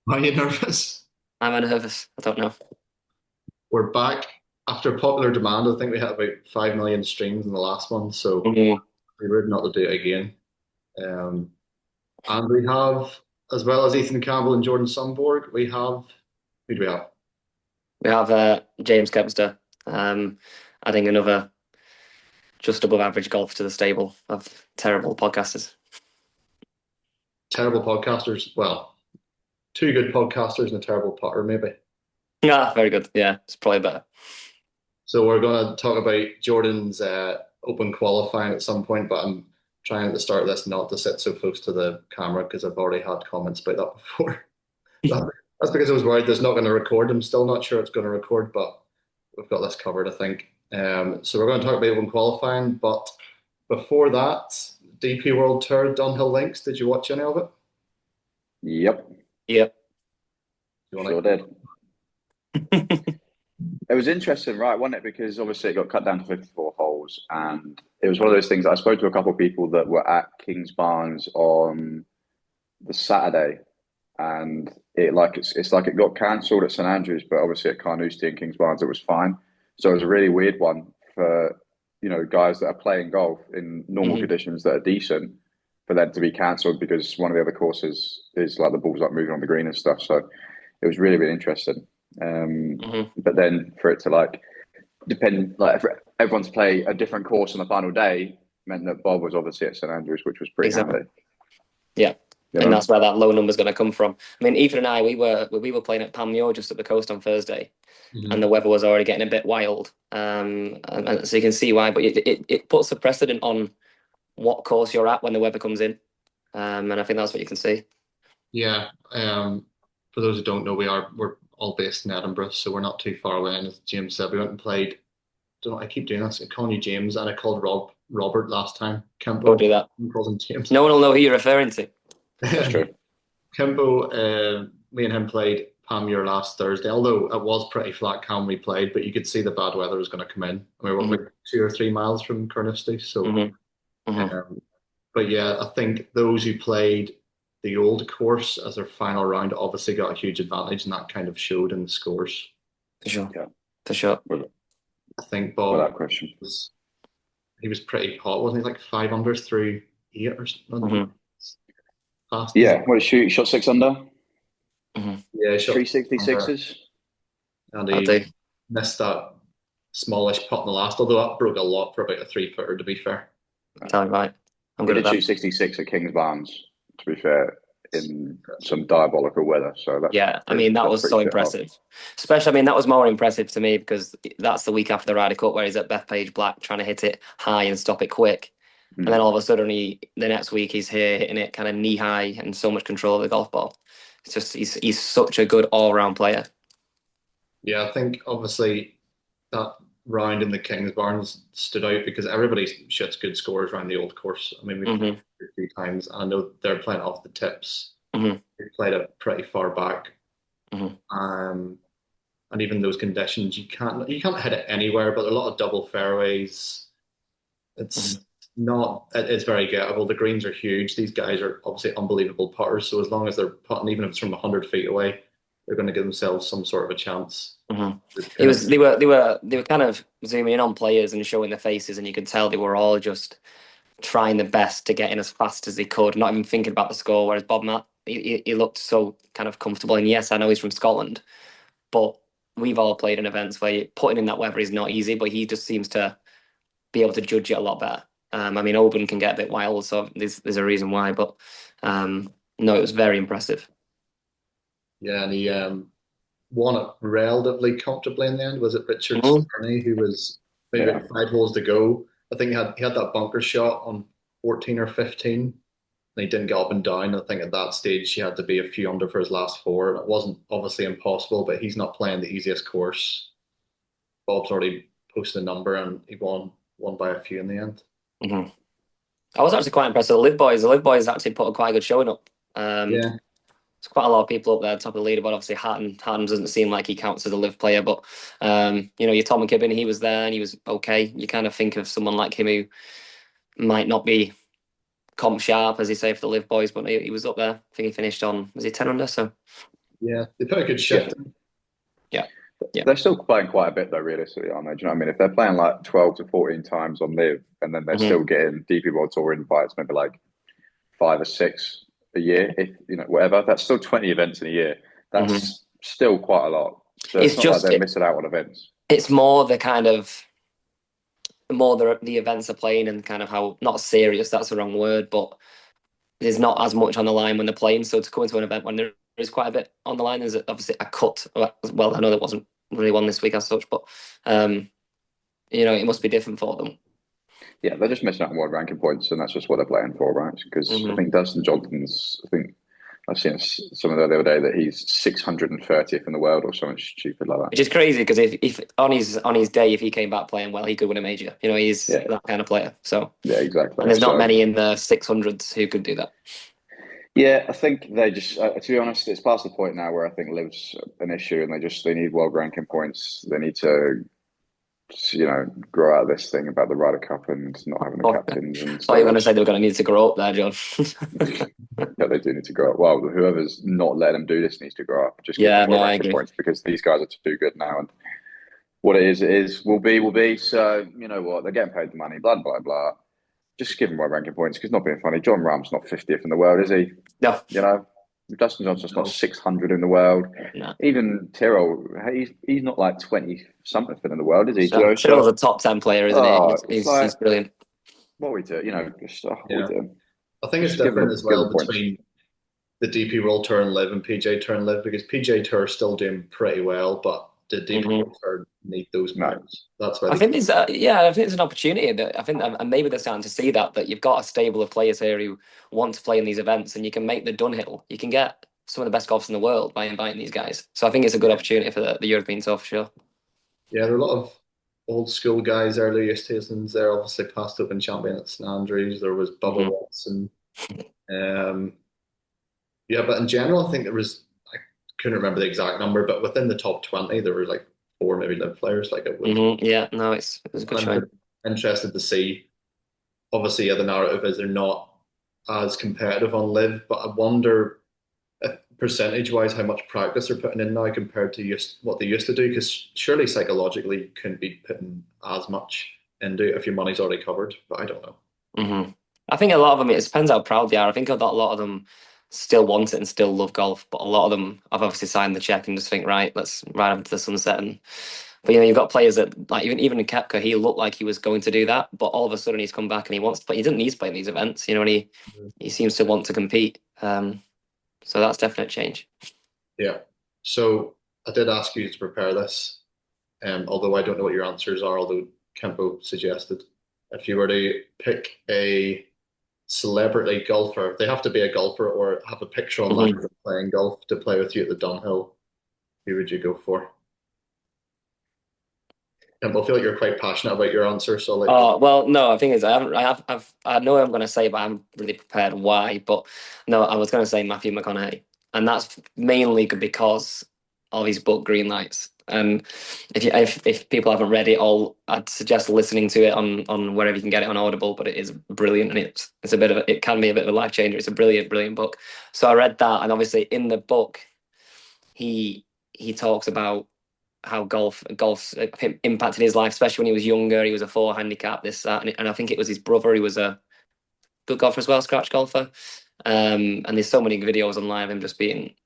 Are you nervous? I'm nervous. I don't know. We're back after popular demand. I think we had about 5 million streams in the last one, so Mm, we would not to do it again. Um, and we have, as well as Ethan Campbell and Jordan Sundborg, we have, who do we have? we have James Kempster adding another just above average golf to the stable of terrible podcasters. Terrible podcasters. Well, two good podcasters and a terrible putter, maybe. Yeah, very good. Yeah, it's probably better. So we're going to talk about Jordan's open qualifying at some point, but I'm trying at the start of this not to sit so close to the camera because I've already had comments about that before. That, that's because I was worried there's not going to record. I'm still not sure it's going to record, but we've got this covered, I think. So we're going to talk about open qualifying, but before that, DP World Tour, Dunhill Links. Did you watch any of it? Yep, Yep. You want sure to? did. It was interesting, right, wasn't it? Because obviously it got cut down to 54 holes, and it was one of those things. I spoke to a couple of people that were at Kings Barnes on the Saturday, and it's like it got cancelled at St Andrews, but obviously at Carnoustie and Kings Barnes it was fine. So it was a really weird one for guys that are playing golf in normal hmm conditions that are decent for them to be cancelled because one of the other courses is like the ball's like moving on the green and stuff. So it was really really interesting. hmm But then for it to like depend like for everyone to play a different course on the final day meant that Bob was obviously at St Andrews, which was pretty Exactly. handy. Yeah. You And know? that's where that low number is going to come from. I mean, Ethan and I, we were playing at Panmure just up the coast on Thursday, and Mhm. the weather was already getting a bit wild. And so you can see why, but it puts a precedent on what course you're at when the weather comes in. And I think that's what you can see. Yeah. For those who don't know, we're all based in Edinburgh, so we're not too far away. And as James said, we went and played. Don't know, I keep doing this. I'm calling you James, and I called Robert last time. Don't Kempo, do that. I calls him James. No one will know who you're referring to. That's true. Kempo, me and him played Panmure last Thursday, although it was pretty flat calm we played, but you could see the bad weather was going to come in. And we were hmm like 2 or 3 miles from Carnoustie. So, hmm hmm um, but yeah, I think those who played the old course as their final round obviously got a huge advantage, and that kind of showed in the scores. For sure. Yeah, For sure. I think Bob without question. was he was pretty hot, wasn't he? Like 5 under through eight or something. hmm Fast as Yeah, what did he shoot? Shot six under, hmm yeah, shot 366ers. and That'll he do. missed that smallish putt in the last, although that broke a lot for about a 3 footer, to be fair. Tell me right. I'm He good at did that. shoot 66 at Kings Barnes, to be fair, in some diabolical weather. So Yeah, I mean that that's was pretty so shit hot. impressive. Especially, I mean that was more impressive to me because that's the week after the Ryder Cup where he's at Bethpage Black trying to hit it high and stop it quick, and then Mm. all of a sudden the next week he's here hitting it kind of knee high and so much control of the golf ball. It's just he's such a good all round player. Yeah, I think obviously that round in the Kings Barnes stood out because everybody shoots good scores around the old course. I mean, we played hmm it a few times, and I know they're playing off the tips. hmm We played it pretty far back, hmm um, and even those conditions, you can't hit it anywhere. But a lot of double fairways. hmm It's it's very gettable. The greens are huge. These guys are obviously unbelievable putters. So as long as they're putting, even if it's from 100 feet away, they're going to give themselves some sort of a chance. hmm To It pin it. was they were kind of zooming in on players and showing their faces, and you could tell they were all just trying the best to get in as fast as they could, not even thinking about the score. Whereas Bob Matt, he looked so kind of comfortable. And yes, I know he's from Scotland, but we've all played in events where putting in that weather is not easy, but he just seems to be able to judge it a lot better. I mean, Oban can get a bit wild, so there's a reason why, but no, it was very impressive. Yeah, and he won it relatively comfortably in the end. Was it Richard Mhm. Sterny who was maybe Yeah. about 5 holes to go? I think he had that bunker shot on 14 or 15, and he didn't get up and down. I think at that stage he had to be a few under for his last four. And it wasn't obviously impossible, but he's not playing the easiest course. Bob's already posted a number, and he won by a few in the end. Mhm. I was actually quite impressed with the Live Boys. The Live Boys actually put a quite good showing up. Yeah, There's quite a lot of people up there, top of the leaderboard. Obviously, Hatton doesn't seem like he counts as a Live player, but your Tom McKibben, he was there and he was okay. You kind of think of someone like him who might not be comp sharp, as you say, for the Live Boys, but he was up there. I think he finished on, was he 10 under? So, Yeah, they put a good shift in. Yeah. Yeah. They're still playing quite a bit though, realistically, aren't they? Do you know what I mean? If they're playing like 12 to 14 times on Live, and then they're still getting DP World Tour invites, maybe like 5 or 6 a year, if whatever, that's still 20 events in a year. That's still quite a lot. So it's not like they're missing out on events. It's more the kind of the events are playing and kind of how, not serious, that's the wrong word, but there's not as much on the line when they're playing. So to go into an event when there is quite a bit on the line, there's obviously a cut. Well, I know there wasn't really one this week as such, but it must be different for them. Yeah, they're just missing out on world ranking points, and that's just what they're playing for, right? Because I think Dustin Johnson's, I think I've seen some of the other day that he's 630th in the world or something stupid like that. Which is crazy because if on his day, if he came back playing well, he could win a major. He's that kind of player. So yeah, exactly. And there's not many in the 600s who could do that. Yeah, I think they just, to be honest, it's past the point now where I think Liv's an issue, and they need world ranking points. They need to, grow out of this thing about the Ryder Cup and not having the captains. And you're going to say they're going to need to grow up there, John. Yeah, they do need to grow up. Well, whoever's not letting them do this needs to grow up. Just give them world ranking points, because these guys are too good now. And what it is, will be. So, you know what? They're getting paid the money, blah, blah, blah. Just give them world ranking points, because not being funny, John Rahm's not 50th in the world, is he? No. Dustin Johnson's not 600 in the world. No. Even Tyrrell, he's not like 20-something in the world, is he? Tyrrell's a top 10 player, isn't he? He's brilliant. What we do, we do. I think it's different as well between the DP World Tour and Live and PJ Tour and Live, because PJ Tour is still doing pretty well, but the DP World Tour need those points. That's why I think there's an opportunity that I think, and maybe they're starting to see that you've got a stable of players here who want to play in these events, and you can make the Dunhill. You can get some of the best golfers in the world by inviting these guys. So I think it's a good opportunity for the European Tour for sure. Yeah, there are a lot of old school guys, early years Tastings there. Obviously, past Open champion at St Andrews. There was Bubba Watson. But in general, I think there was, I couldn't remember the exact number, but within the top 20, there were like 4 maybe Live players. Like it was. Yeah, no, it was a good show. Interested to see. Obviously, the narrative is they're not as competitive on Live, but I wonder if percentage-wise how much practice they're putting in now compared to what they used to do, because surely psychologically couldn't be putting as much into it if your money's already covered, but I don't know. I think a lot of them, it depends how proud they are. I think a lot of them still want it and still love golf, but a lot of them have obviously signed the check and just think, right, let's ride up to the sunset. But you've got players that, like even in Koepka, he looked like he was going to do that, but all of a sudden he's come back and he wants to play. He doesn't need to play in these events, and he seems to want to compete. So that's definite change. Yeah. So I did ask you to prepare this, although I don't know what your answers are, although Kempo suggested if you were to pick a celebrity golfer, they have to be a golfer or have a picture online of playing golf to play with you at the Dunhill, who would you go for? And I feel like you're quite passionate about your answer, so like. Oh well, no. The thing is, I know what I'm going to say, but I'm really prepared. Why? But no, I was going to say Matthew McConaughey, and that's mainly because of his book Green Lights. And if people haven't read it all, I'd suggest listening to it on wherever you can get it on Audible. But it is brilliant, and it can be a bit of a life changer. It's a brilliant book. So I read that, and obviously in the book, he talks about how golf impacted his life, especially when he was younger. He was a 4 handicap, this, that, and I think it was his brother. He was a good golfer as well, scratch golfer. And there's so many videos online of him just being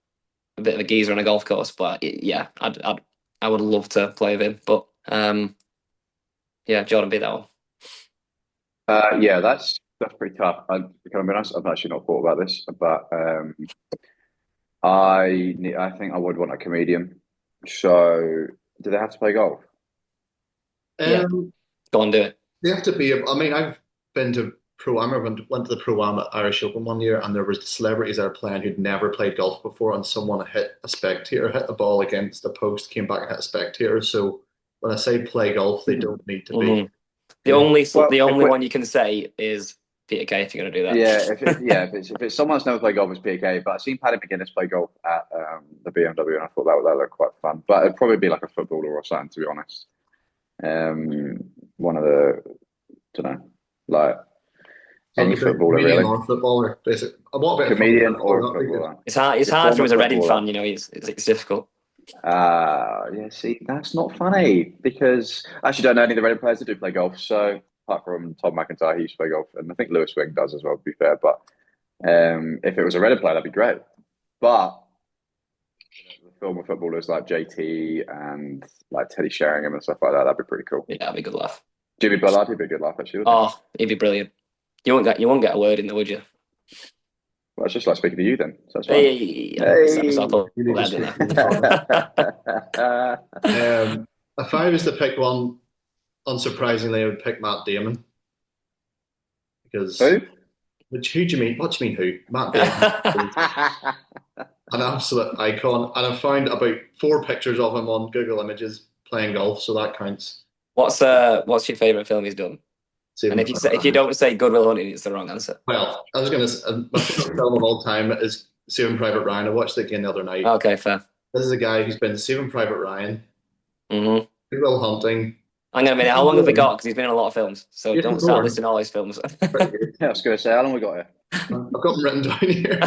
a bit of a geezer on a golf course. But I would love to play with him. But Jordan, be that one. Yeah, that's pretty tough. Can I be honest? I've actually not thought about this, but I think I would want a comedian. So, do they have to play golf? Yeah. Go on, do it. They have to be. I mean, I've been to Pro-Am. I went to the Pro-Am at Irish Open one year, and there was celebrities that are playing who'd never played golf before, and someone hit the ball against the post, came back and hit a spectator. So when I say play golf, they don't need to be. The only one you can say is Peter Kay if you're going to do that. Yeah, if it's someone that's never played golf, it's Peter Kay. But I've seen Paddy McGuinness play golf at the BMW, and I thought that looked quite fun. But it'd probably be like a footballer or something, to be honest. One of the, don't know, like Any footballer, comedian really. or footballer, basically. What about Comedian footballer? or That'd be good. footballer. It's Your hard for former him as a Reading footballer. fan, you know. It's difficult. Yeah, see, that's not funny because I actually don't know any of the Reading players that do play golf. So apart from Tom McIntyre, he used to play golf, and I think Lewis Wing does as well, to be fair. But if it was a Reading player, that'd be great. But the former footballers like JT and like Teddy Sheringham and stuff like that, that'd be pretty cool. Yeah, that'd be a good laugh. Jimmy Bullard, he'd be a good laugh, actually. Wouldn't Oh, he'd be brilliant. You won't get a word in there, would you? Well, it's just like speaking to you then. So that's fine. Hey, If I was to pick one, unsurprisingly, I would pick Matt Damon. Because Who? Who do you mean? What do you mean who? Matt Damon. An absolute icon. And I've found about 4 pictures of him on Google Images playing golf, so that counts. What's your favourite film he's done? And if you don't say Good Will Hunting, it's the wrong answer. Well, I was going to say, my favorite film of all time is Saving Private Ryan. I watched it again the other night. Okay, fair. This is a guy who's been Saving Private Ryan, Mm-hmm. Good Will Hunting. Hang on a minute, how long have we got? Because he's been in a lot of films, so Jason don't start Bourne. listing all his films. Yeah, I was going to say, how long we got here? I've got them written down here.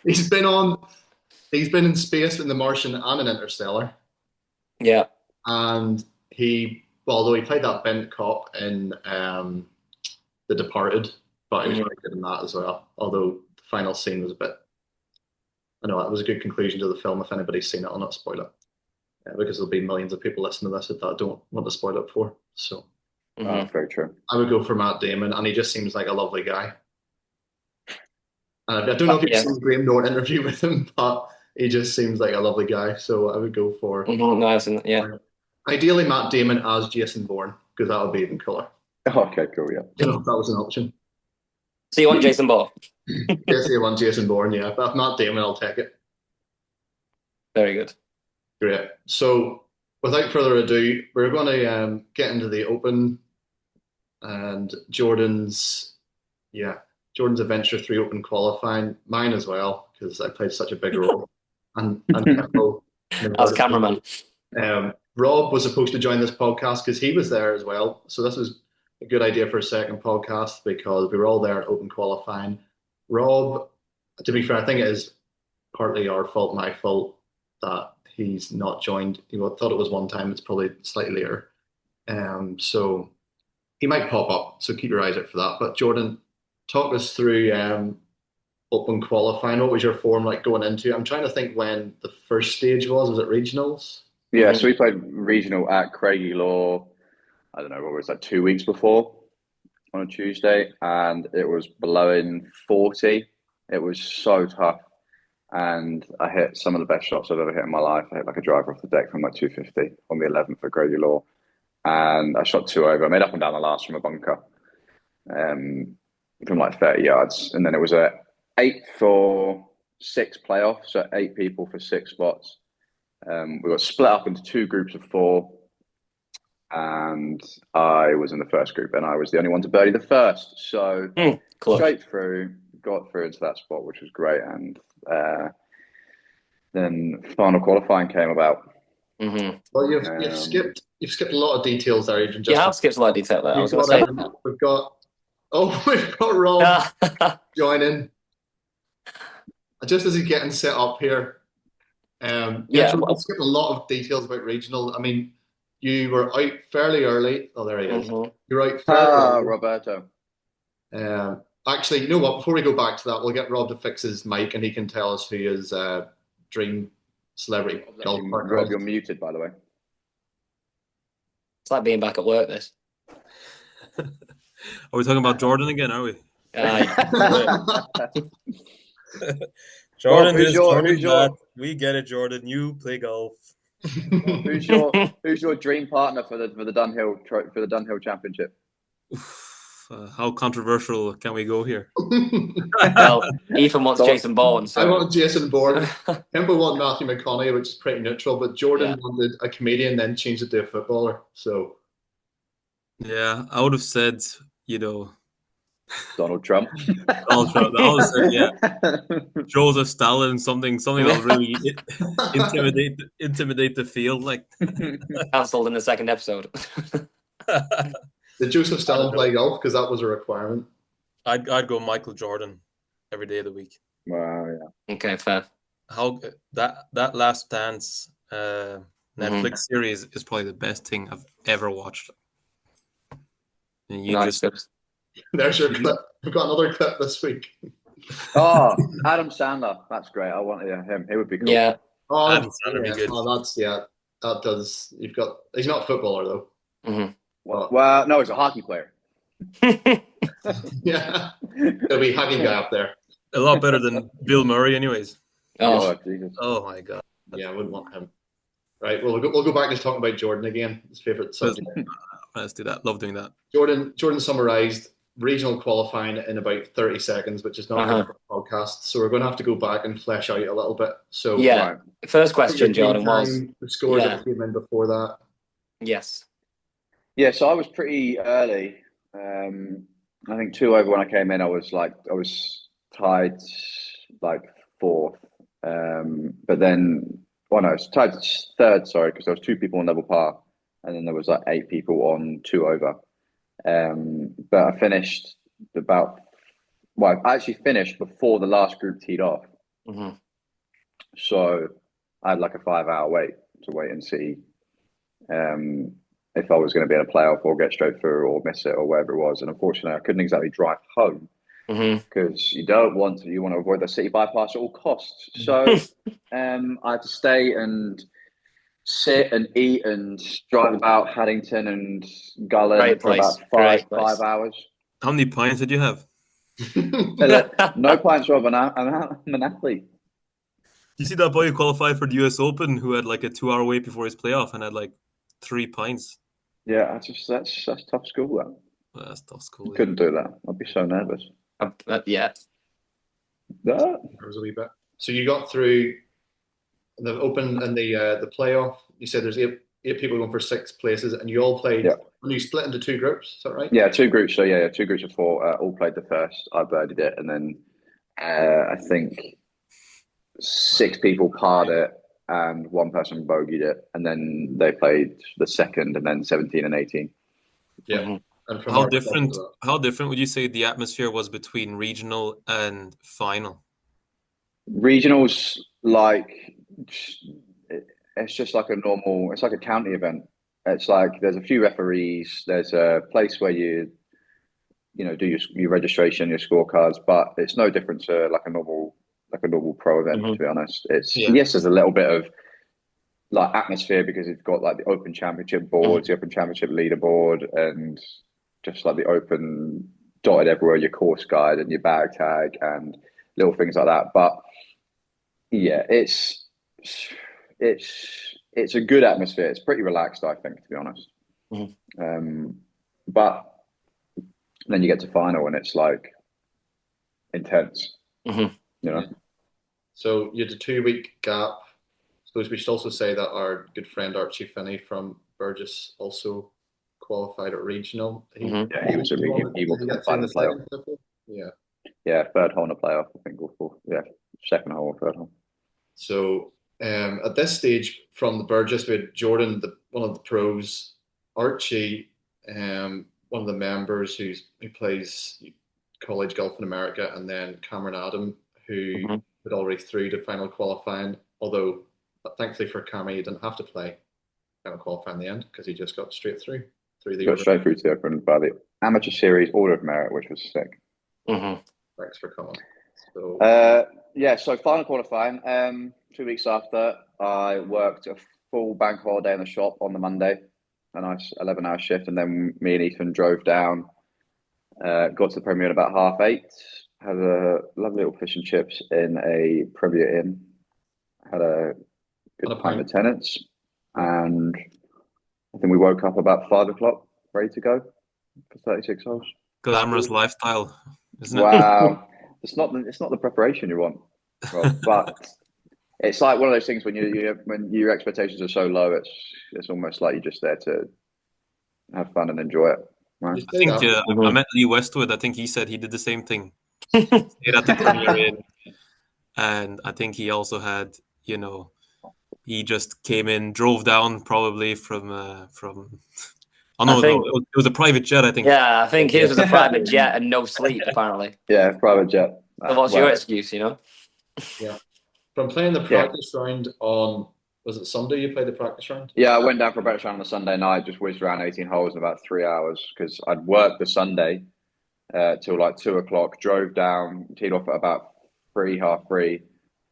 He's been in space in The Martian and in Interstellar. Yeah. And although he played that bent cop in The Departed, but he was very good in that as well. Although the final scene was I know it was a good conclusion to the film. If anybody's seen it, I'll not spoil it. Because there'll be millions of people listening to this that I don't want to spoil it for. So very true. I would go for Matt Damon, and he just seems like a lovely guy. I don't know if you've seen the Graham Norton interview with him, but he just seems like a lovely guy. So I would go for ideally Matt Damon as Jason Bourne, because that would be even cooler. Okay, cool, yeah. You know, if that was an option. So you want Jason Bourne? Yes, I want Jason Bourne, yeah. But if Matt Damon, I'll take it. Very good. Great. So without further ado, we're going to get into the Open and Jordan's Adventure 3 Open qualifying, mine as well, because I played such a big role. and Campbell, as cameraman. Rob was supposed to join this podcast because he was there as well. So this was a good idea for a second podcast because we were all there at Open qualifying. Rob, to be fair, I think it is partly our fault, my fault, that he's not joined. He thought it was one time. It's probably slightly later. So he might pop up. So keep your eyes out for that. But Jordan, talk us through Open qualifying. What was your form like going into? I'm trying to think when the first stage was. Was it regionals? Yeah, so we played regional at Craigie Law, I don't know, what was that, 2 weeks before on a Tuesday, and it was blowing 40. It was so tough. And I hit some of the best shots I've ever hit in my life. I hit like a driver off the deck from like 250 on the 11th at Craigie Law. And I shot 2 over. I made up and down the last from a bunker from like 30 yards. And then it was a 8 for 6 playoff, so 8 people for 6 spots. We got split up into 2 groups of 4. And I was in the first group, and I was the only one to birdie the first. So straight through, got through into that spot, which was great. And then final qualifying came about. Mm-hmm. Well, you've skipped a lot of details there, Adrian. You have skipped a lot of detail there. I was going to say we've got Rob joining just as he's getting set up here. So we'll skip a lot of details about regional. I mean, you were out fairly early. Oh, there he is. Mm-hmm. You're out fairly early. Roberto. Actually, you know what? Before we go back to that, we'll get Rob to fix his mic, and he can tell us who his dream celebrity golf partner Rob, is. you're muted, by the way. It's like being back at work, this. Are we talking about Jordan again, are we? Jordan we get it, Jordan. You play golf. Who's your dream partner for the Dunhill Championship? How controversial can we go here? Well, Ethan wants Jason Bourne. So. I want Jason Bourne. Temple want Matthew McConaughey, which is pretty neutral, but Jordan wanted a comedian, then changed it to a footballer. So, yeah, I would have said, Donald Trump. Donald Trump. I would have said, yeah, Joseph Stalin, something that will really intimidate the field. Like cancelled in the second episode. Did Joseph Stalin play golf? Because that was a requirement. I'd go Michael Jordan every day of the week. Wow, yeah. Okay, fair. How that Last Dance Netflix series is probably the best thing I've ever watched. And you Nice. just There's your clip. We've got another clip this week. Oh, Adam Sandler. That's great. I want him. He would be cool. Yeah. Oh, Adam Sandler be yeah. good. Oh, that does. You've got. He's not a footballer though. Mm-hmm. Well, no, he's a hockey player. Yeah, there'll be hugging guy up there. A lot better than Bill Murray, anyways. Oh, Jesus. Oh my god. Yeah, I wouldn't want him. Right. Well, we'll go back to talking about Jordan again. His favorite subject. Let's do that. Love doing that. Jordan summarized regional qualifying in about 30 seconds, which is not good for a podcast. So we're going to have to go back and flesh out a little bit. So yeah. First question, Jordan, was the scores that came in before that. yes. Yeah, so I was pretty early. I think 2 over when I came in. I was tied like fourth, but then no, I was tied third. Sorry, because there was 2 people on level par, and then there was like 8 people on 2 over. But I finished I actually finished before the last group teed off. Mm-hmm. So I had like a 5-hour wait to wait and see if I was going to be in a playoff or get straight through or miss it or whatever it was. And unfortunately, I couldn't exactly drive home because you want to avoid the city bypass at all costs. So I had to stay and sit and eat and drive about Haddington and Gullen for about 5 hours. How many pints did you have? No pints, Rob. I'm an athlete. You see that boy who qualified for the US Open who had like a 2-hour wait before his playoff and had like 3 pints? Yeah, that's tough school. Well, that's tough school. Couldn't do that. I'd be so nervous. Yeah. That was a wee bit. So you got through the Open and the playoff. You said there's eight people going for 6 places, and you all played. Yeah. And you split into 2 groups. Is that right? Yeah, 2 groups. So yeah, 2 groups of 4 all played the first. I birdied it, and then I think 6 people parred it, and 1 person bogeyed it, and then they played the second, and then 17 and 18. Yeah. Mm-hmm. And from How different would you say the atmosphere was between regional and final? Regionals, like, it's just like a normal. It's like a county event. It's like there's a few referees. There's a place where you do your registration, your scorecards, but it's no different to like a normal pro event. To be honest, yes, there's a little bit of like atmosphere because it's got like the Open Championship boards, the Open Championship leaderboard, and just like the Open dotted everywhere, your course guide and your bag tag and little things like that. But yeah, it's a good atmosphere. It's pretty relaxed, I think, to be honest. But then you get to final and it's like intense, So you had a 2-week gap. I suppose we should also say that our good friend Archie Finney from Burgess also qualified at regional. He will qualify the playoff. Yeah, third hole in the playoff, I think, second hole or third hole. So at this stage from the Burgess, we had Jordan, one of the pros, Archie, one of the members who plays college golf in America, and then Cameron Adam, who had already through to final qualifying, although thankfully for Cameron, he didn't have to play final qualifying in the end because he just got straight through the got straight through to the Open by the Amateur Series Order of Merit, which was sick. Thanks for coming. So so final qualifying. 2 weeks after, I worked a full bank holiday in the shop on the Monday, a nice 11-hour shift, and then me and Ethan drove down, got to the Premier at about 8:30, had a lovely little fish and chips in a Premier Inn, had a good pint of tenants, and I think we woke up about 5 o'clock, ready to go for 36 holes. Glamorous lifestyle, isn't it? Wow. It's not the preparation you want, Rob, but it's like one of those things when your expectations are so low, it's almost like you're just there to have fun and enjoy it. Right? I think I met Lee Westwood. I think he said he did the same thing. Stayed at the Premier Inn, and I think he also had, he just came in, drove down probably from Oh no, I think- no, it was a private jet, I think. Yeah, I think his was a private jet and no sleep, apparently. Yeah, private jet. So what's your excuse, you know? From playing the practice round on, was it Sunday you played the practice round? Yeah, I went down for a practice round on a Sunday night, just whizzed around 18 holes in about 3 hours because I'd worked the Sunday till like 2 o'clock, drove down, teed off at about 3, half 3,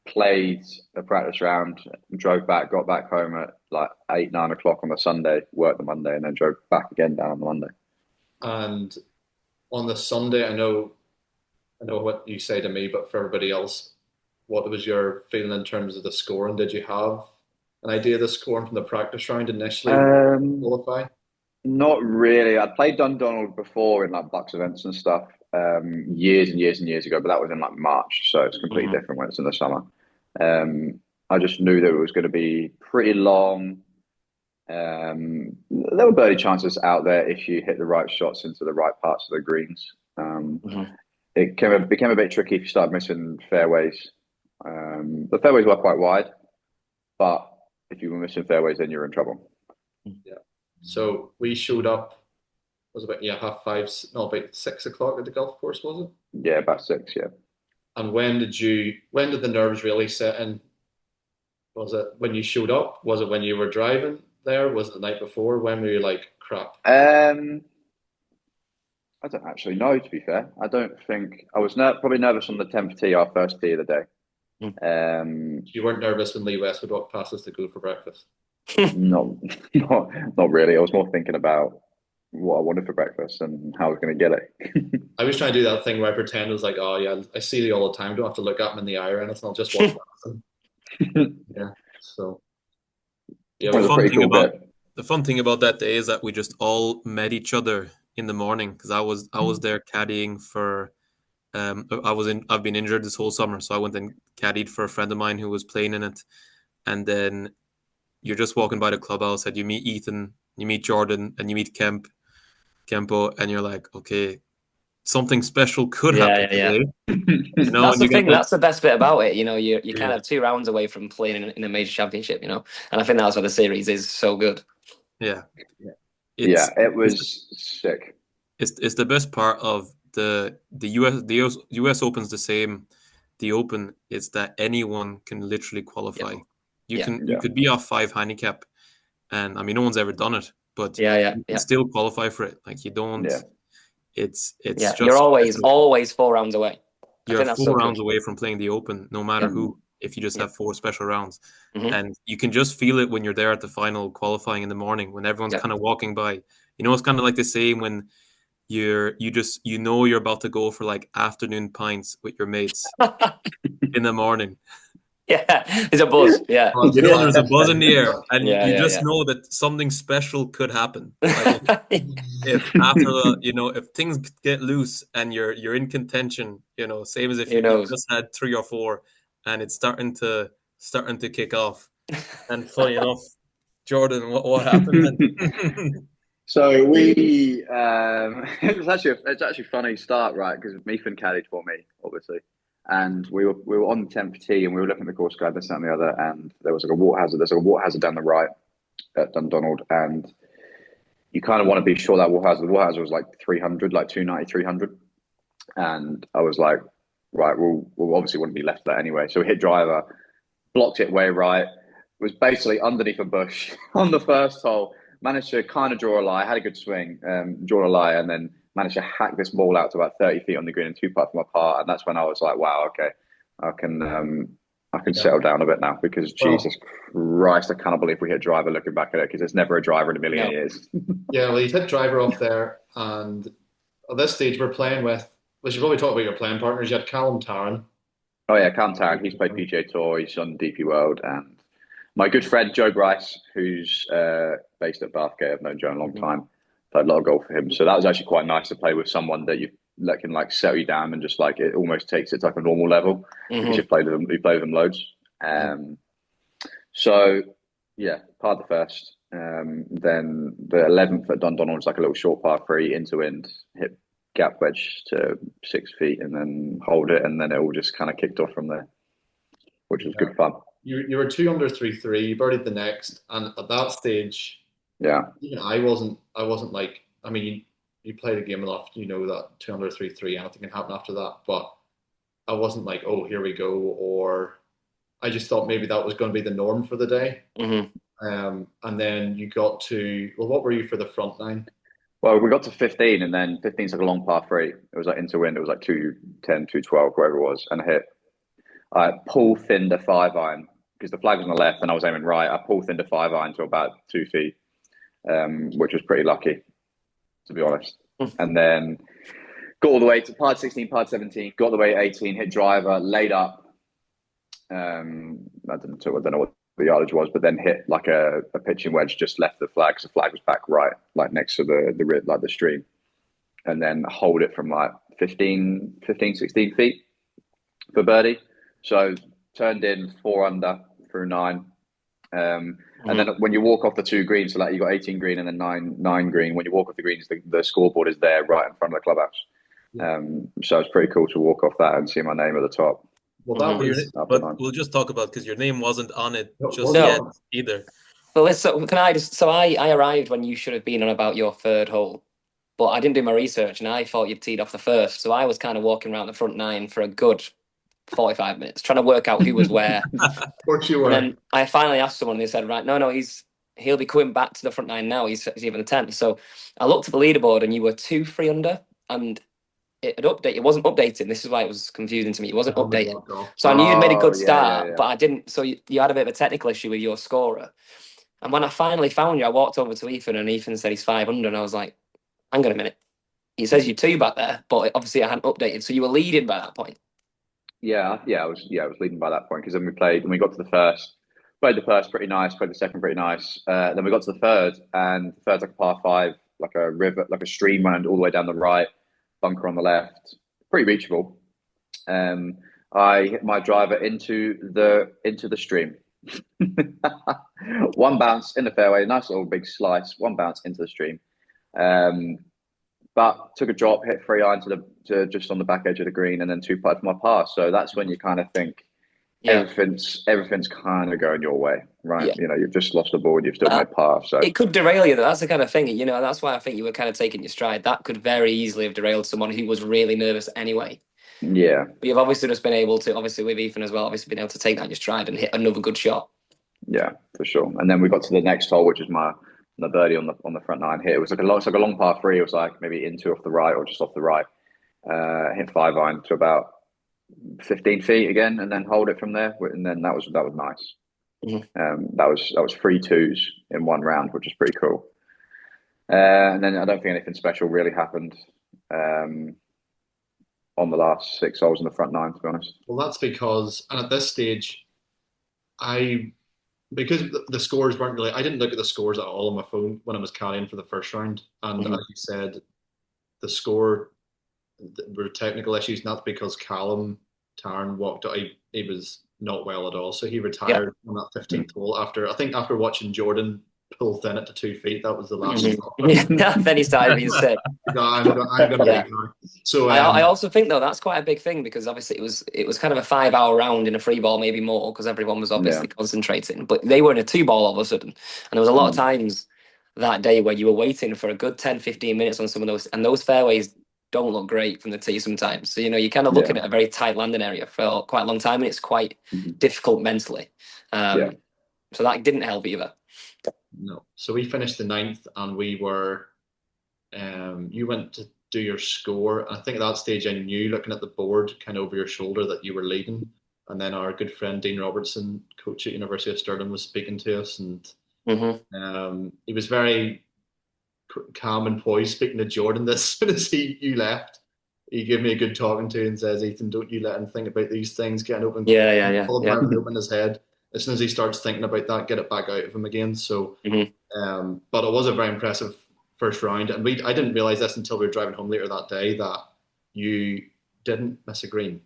played a practice round, drove back, got back home at like 8, 9 o'clock on the Sunday, worked the Monday, and then drove back again down on the Monday. And on the Sunday, I know what you say to me, but for everybody else, what was your feeling in terms of the scoring? Did you have an idea of the scoring from the practice round initially to qualify? Not really. I'd played Dundonald before in like Bucks events and stuff years and years and years ago, but that was in like March, so it's completely different when it's in the summer. I just knew that it was going to be pretty long. There were birdie chances out there if you hit the right shots into the right parts of the greens. It became a bit tricky if you start missing fairways. The fairways were quite wide, but if you were missing fairways, then you're in trouble. Yeah. So we showed up, was about 5:30, no, about 6 o'clock at the golf course, was it? Yeah, about 6, yeah. And when did the nerves really set in? Was it when you showed up? Was it when you were driving there? Was it the night before? When were you like, crap? I don't actually know, to be fair. I don't think I was probably nervous on the 10th tee, our first tee of the day. You weren't nervous when Lee Westwood walked past us to go for breakfast? not really. I was more thinking about what I wanted for breakfast and how I was going to get it. I was trying to do that thing where I pretend it was like, oh yeah, I see you all the time. Don't have to look at him in the eye or anything. I'll just walk past him. Yeah. So yeah, the fun thing about that day is that we just all met each other in the morning because I was there caddying for. I've been injured this whole summer, so I went and caddied for a friend of mine who was playing in it, and then you're just walking by the clubhouse and you meet Ethan, you meet Jordan, and you meet Kempo, and you're like, okay, something special could happen today. You know, that's the thing. That's the best bit about it. You know, you're kind of 2 rounds away from playing in a major championship. You know, and I think that's why the series is so good. Yeah, it was sick. It's the best part of the US Open's the same. The Open is that anyone can literally qualify. You could be off 5 handicap, and I mean no one's ever done it, but you can still qualify for it. Like you don't. Yeah. It's just you're always 4 rounds away. You're 4 rounds away from playing the Open, no matter who. If you just have 4 special rounds, and you can just feel it when you're there at the final qualifying in the morning when everyone's kind of walking by. You know, it's kind of like the same when you're about to go for like afternoon pints with your mates in the morning. Yeah, there's a buzz. Yeah, you know, there's a buzz in the air, and you just know that something special could happen. Like if after if things get loose and you're in contention, you know, same as if you just had 3 or 4, and it's starting to kick off. And funny enough, Jordan, what happened then? So we it's actually a funny start, right? Because Ethan caddied for me, obviously. And we were on the 10th tee and we were looking at the course guide, this, that, and the other, and there was like a water hazard. There's like a water hazard down the right at Dundonald, and you kind of want to be sure that water hazard. The water hazard was like 300, like 290, 300. And I was like, right, we'll obviously wouldn't be left there anyway. So we hit driver, blocked it way right, was basically underneath a bush on the first hole, managed to kind of draw a lie, had a good swing, draw a lie, and then managed to hack this ball out to about 30 feet on the green and 2 putts from apart. And that's when I was like, wow, okay, I can settle down a bit now because Jesus Christ, I cannot believe we hit driver looking back at it because there's never a driver in a million years. Yeah, well, you hit driver off there. And at this stage, we're playing with, we should probably talk about your playing partners. You had Callum Tarrant. Oh, yeah, Callum Tarrant. He's played PGA Tour. He's on DP World. And my good friend, Joe Bryce, who's based at Bathgate. I've known Joe a long time. Played a lot of golf for him. So that was actually quite nice to play with someone that can like settle you down and just like it almost takes it to like a normal level. Because you play with them loads. So yeah, par the first. Then the 11th at Dundonald was like a little short par 3 into wind, hit gap wedge to 6 feet and then hold it, and then it all just kind of kicked off from there, which was good fun. You were 2 under 3-3. You birdied the next, and at that stage, Yeah. Even I wasn't like, I mean, you play the game enough, you know that 200, 3-3, anything can happen after that. But I wasn't like, oh, here we go. Or I just thought maybe that was going to be the norm for the day. Hmm. And then you got to, well, what were you for the front nine? Well, we got to 15, and then 15's like a long par three. It was like into wind. It was like 210, 212, whatever it was, and I hit. I pull thinned a 5-iron because the flag was on the left and I was aiming right. I pull thinned a 5-iron to about 2 feet, which was pretty lucky, to be honest. And then got all the way to par 16, par 17, got all the way to 18, hit driver, laid up. I don't know what the yardage was, but then hit like a pitching wedge just left the flag because the flag was back right, like next to the stream. And then hold it from like 15, 16 feet for birdie. So turned in 4 under through 9. And then when you walk off the 2 greens, so like you got 18 green and then 9 green. When you walk off the greens, the scoreboard is there right in front of the clubhouse. So it's pretty cool to walk off that and see my name at the top. Well, that was. But we'll just talk about, because your name wasn't on it just No. yet either. Well, can I just? So I arrived when you should have been on about your 3rd hole, but I didn't do my research, and I thought you'd teed off the 1st. So I was kind of walking around the front 9 for a good 45 minutes, trying to work out who was where. Of course you were. And then I finally asked someone, and they said, right, no, he'll be coming back to the front 9 now. He's even the 10th. So I looked at the leaderboard, and you were 2-3 under, and it had updated. It wasn't updated. This is why it was confusing to me. It wasn't updated. So I knew you'd made a good start, but I didn't. So you had a bit of a technical issue with your scorer. And when I finally found you, I walked over to Ethan, and Ethan said he's 5 under, and I was like, hang on a minute. He says you're 2 back there, but obviously I hadn't updated. So you were leading by that point. I was leading by that point because then we got to the first, played the first pretty nice, played the second pretty nice. Then we got to the third, and the third's like a par 5, like a river, like a stream running all the way down the right, bunker on the left, pretty reachable. I hit my driver into the stream. One bounce in the fairway, nice little big slice, one bounce into the stream. But took a drop, hit 3-iron to just on the back edge of the green, and then 2 putted for my par. So that's when you kind of think everything's kind of going your way, right? Yeah. You've just lost the ball and you've still made par. So it could derail you. That's the kind of thing. That's why I think you were kind of taking your stride. That could very easily have derailed someone who was really nervous anyway. Yeah. But you've obviously just been able to, obviously with Ethan as well, obviously been able to take that in your stride and hit another good shot. Yeah, for sure. And then we got to the next hole, which is my birdie on the front 9 hit. It was like a long par 3. It was like maybe into off the right or just off the right. Hit 5-iron to about 15 feet again, and then hold it from there. And then that was nice. Mm-hmm. That was 3 2s in one round, which is pretty cool. And then I don't think anything special really happened on the last 6 holes in the front 9, to be honest. Well, that's because, and at this stage, because the scores weren't really, I didn't look at the scores at all on my phone when I was carrying for the first round. And as you said, the score were technical issues, not because Callum Tarn walked out. He was not well at all. So he retired on that 15th hole after watching Jordan pull thin it to 2 feet. That was the last stop. Then he started being sick. I'm gonna leave now. So I also think though that's quite a big thing, because obviously it was kind of a 5-hour round in a free ball, maybe more, because everyone was obviously concentrating. But they were in a 2-ball all of a sudden, and there was a lot of times that day where you were waiting for a good 10-15 minutes on some of those, and those fairways don't look great from the tee sometimes. So you're kind of looking at a very tight landing area for quite a long time, and it's quite difficult mentally. So that didn't help either. No. So we finished the 9th, and we were. You went to do your score. I think at that stage I knew, looking at the board kind of over your shoulder, that you were leading. And then our good friend Dean Robertson, coach at University of Stirling, was speaking to us, and he was very calm and poised, speaking to Jordan. As soon as you left, he gave me a good talking to and says, "Ethan, don't you let him think about these things. Get an open, open his head. As soon as he starts thinking about that, get it back out of him again." So, but it was a very impressive first round, and I didn't realize this until we were driving home later that day, that you didn't miss a green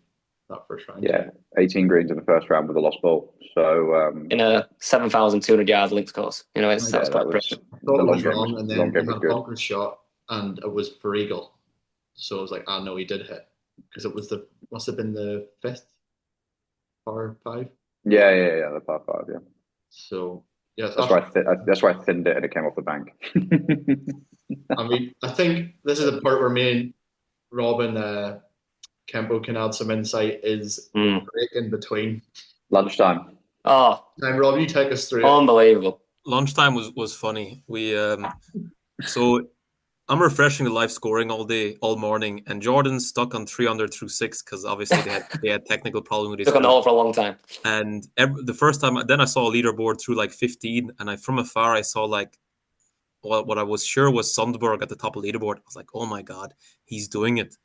that first round. Yeah, 18 greens in the first round with a lost ball. So in a 7,200 yard links course, that's quite impressive. I thought it was wrong, and then he had a bunker shot, and it was for eagle. So I was like, no, he did hit, because it was must have been the 5th par 5. Yeah, the par 5, yeah. So Yes, That's why I thinned it and it came off the bank. I mean, I think this is a part where me and Rob and Kempo can add some insight. Is the break in between Lunchtime. Oh, time? Rob, you take us through it. unbelievable. Lunchtime was funny. So I'm refreshing the live scoring all morning, and Jordan's stuck on 300 through 6 because obviously they had technical problem with his Took on the phone. hole for a long time. And the first time, then I saw a leaderboard through like 15, and from afar I saw like what I was sure was Sundborg at the top of the leaderboard. I was like, oh my god, he's doing it.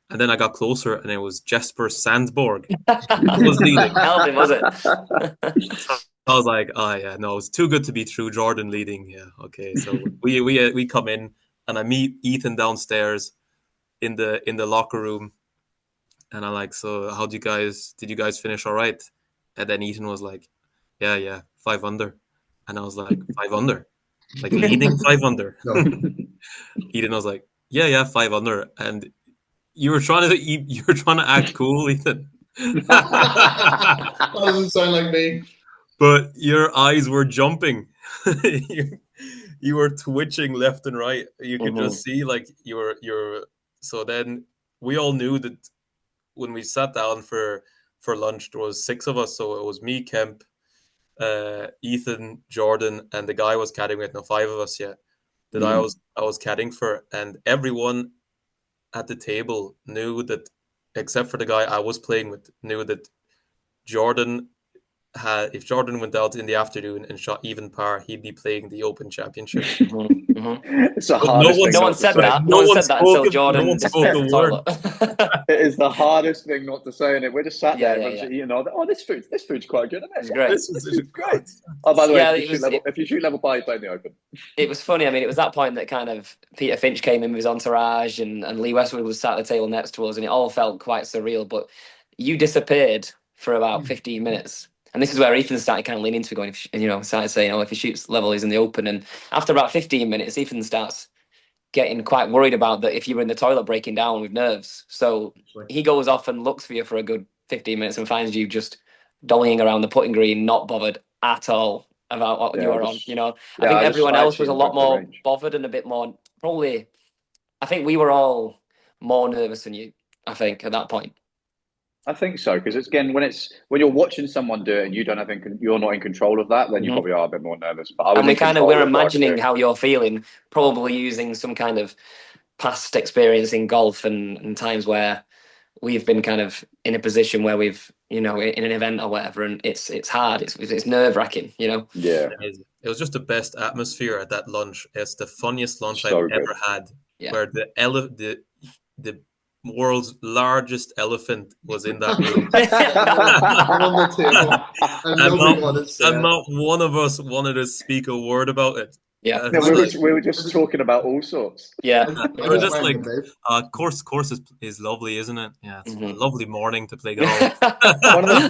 And then I got closer, and it was Jesper Sandborg was leading. Help him, was it? I was like, oh yeah, no, it's too good to be true. Jordan leading, yeah, okay. So we come in, and I meet Ethan downstairs in the locker room, and I'm like, so did you guys finish all right? And then Ethan was like, yeah, 5 under, and I was like, 5 under, like leading 5 under. No. Ethan was like, yeah, 5 under, and you were trying to act cool, Ethan. That doesn't sound like me. But your eyes were jumping. You were twitching left and right. You could just see like you're. So then we all knew that when we sat down for lunch, there was 6 of us. So it was me, Kemp, Ethan, Jordan, and the guy I was caddying with. No, 5 of us. Yeah, that I was caddying for, and everyone at the table knew that, except for the guy I was playing with, knew that Jordan if Jordan went out in the afternoon and shot even par, he'd be playing the Open Championship. It's the hardest thing. No one said that. No one said that until Jordan. No one spoke a word. It is the hardest thing not to say, and we're just sat there, Yeah. you know, oh, this food's quite good, isn't it? It's great. This is great. Oh, by the way, Yeah, if you shoot level par, you play in the Open. It was funny. I mean, it was that point that kind of Peter Finch came in with his entourage, and Lee Westwood was sat at the table next to us, and it all felt quite surreal. But you disappeared for about 15 minutes. And this is where Ethan started kind of leaning into going, started saying, if he shoots level, he's in the Open. And after about 15 minutes, Ethan starts getting quite worried about that if you were in the toilet breaking down with nerves. So he goes off and looks for you for a good 15 minutes and finds you just dollying around the putting green, not bothered at all about what you were on. I think everyone else was a lot more bothered and a bit more, probably, I think we were all more nervous than you, I think, at that point. I think so, because it's again when you're watching someone do it and you're not in control of that, then you probably are a bit more nervous. But we're imagining how you're feeling, probably using some kind of past experience in golf and times where we've been kind of in a position where we've in an event or whatever, and it's hard, it's nerve-wracking. Yeah, it was just the best atmosphere at that lunch. It's the funniest lunch I've ever had. Where the world's largest elephant was in that room. On the table. And not one of us wanted to speak a word about it. Yeah, we were just talking about all sorts. Yeah, we were just like, course is lovely, isn't it? Yeah, it's a lovely morning to play golf.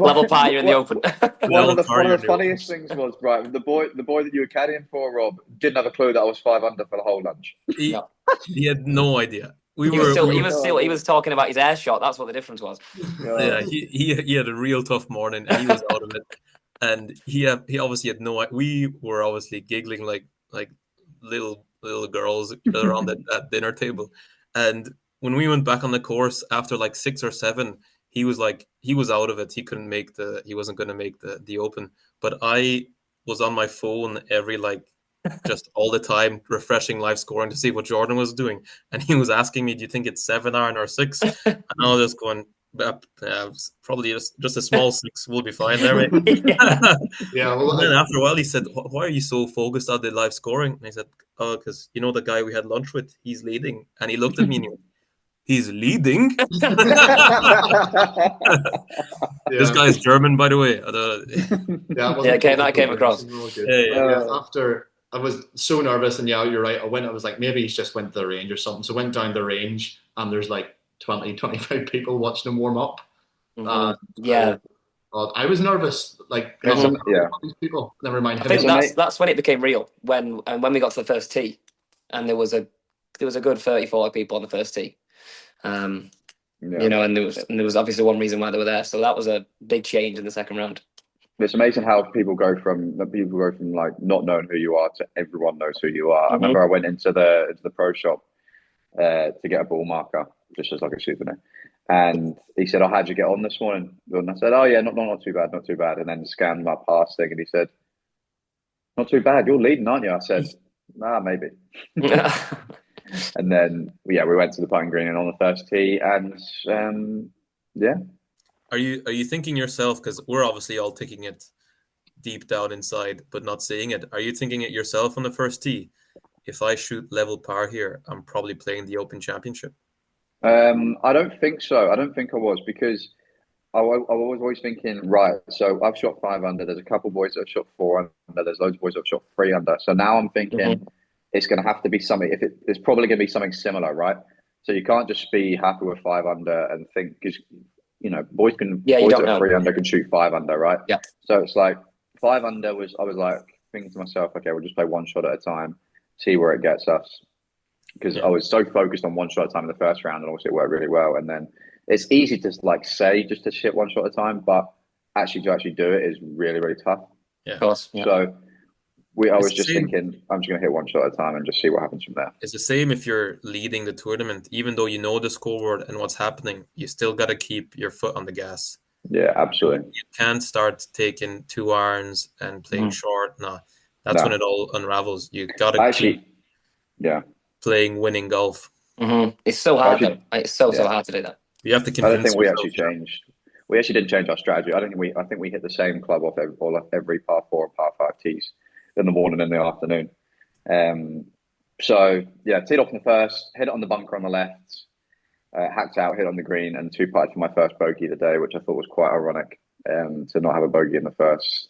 Level par, you're in the Open. One of the funniest things was, right, the boy that you were caddying for, Rob, didn't have a clue that I was 5 under for the whole lunch. He had no idea. He was talking about his air shot. That's what the difference was. Yeah, he had a real tough morning, and he was out of it. And he obviously had no. We were obviously giggling like little girls around that dinner table. And when we went back on the course after like 6 or 7, he was out of it. He wasn't going to make the Open. But I was on my phone every just all the time, refreshing live scoring to see what Jordan was doing. And he was asking me, do you think it's 7 iron or 6? And I was just going, probably just a small 6 will be fine there, mate. Yeah. Well, and then after a while, he said, why are you so focused on the live scoring? And I said, oh, because the guy we had lunch with, he's leading. And he looked at me and he went, he's leading? This guy's German, by the way. That came across. After I was so nervous, and you're right. I was like, maybe he's just went to the range or something. So I went down the range, and there's like 20, 25 people watching him warm up. I was nervous. These people. Never mind. I think that's when it became real. When we got to the first tee, and there was a good 30, 40 people on the first tee. And there was obviously one reason why they were there. So that was a big change in the second round. It's amazing how people go from like not knowing who you are to everyone knows who you are. I remember I went into the pro shop to get a ball marker just as like a souvenir, and he said, "Oh, how'd you get on this morning?" And I said, "Oh yeah, not too bad, not too bad." And then scanned my pass thing, and he said, "Not too bad. You're leading, aren't you?" I said, "Nah, maybe." And then we went to the putting green and on the first tee, and yeah. Are you thinking yourself, because we're obviously all thinking it deep down inside, but not saying it. Are you thinking it yourself on the first tee? If I shoot level par here, I'm probably playing the Open Championship. I don't think so. I don't think I was, because I was always thinking, right, so I've shot 5 under. There's a couple boys that have shot 4 under. There's loads of boys that have shot 3 under. So now I'm thinking it's going to have to be something. It's probably going to be something similar, right? So you can't just be happy with 5 under and think, because boys that are 3 under can shoot 5 under, right? Yeah. So it's like 5 under I was like thinking to myself, okay, we'll just play one shot at a time, see where it gets us. Because I was so focused on one shot at a time in the first round, and obviously it worked really well. And then it's easy to like say just to hit one shot at a time, but actually to do it is really, really tough. Yeah, of course. Yeah. So I was just thinking, I'm just going to hit one shot at a time and just see what happens from there. It's the same if you're leading the tournament. Even though you know the scoreboard and what's happening, you still got to keep your foot on the gas. Yeah, absolutely. You can't start taking 2 irons and playing short. No, that's when it all unravels. You got to keep playing winning golf. It's so hard. It's so hard to do that. You have to convince. I don't think we actually changed. We actually didn't change our strategy. I think we hit the same club off every par 4 and par 5 tees in the morning and the afternoon. So teed off in the first, hit it on the bunker on the left, hacked out, hit on the green, and 2-putted for my first bogey of the day, which I thought was quite ironic. To not have a bogey on the first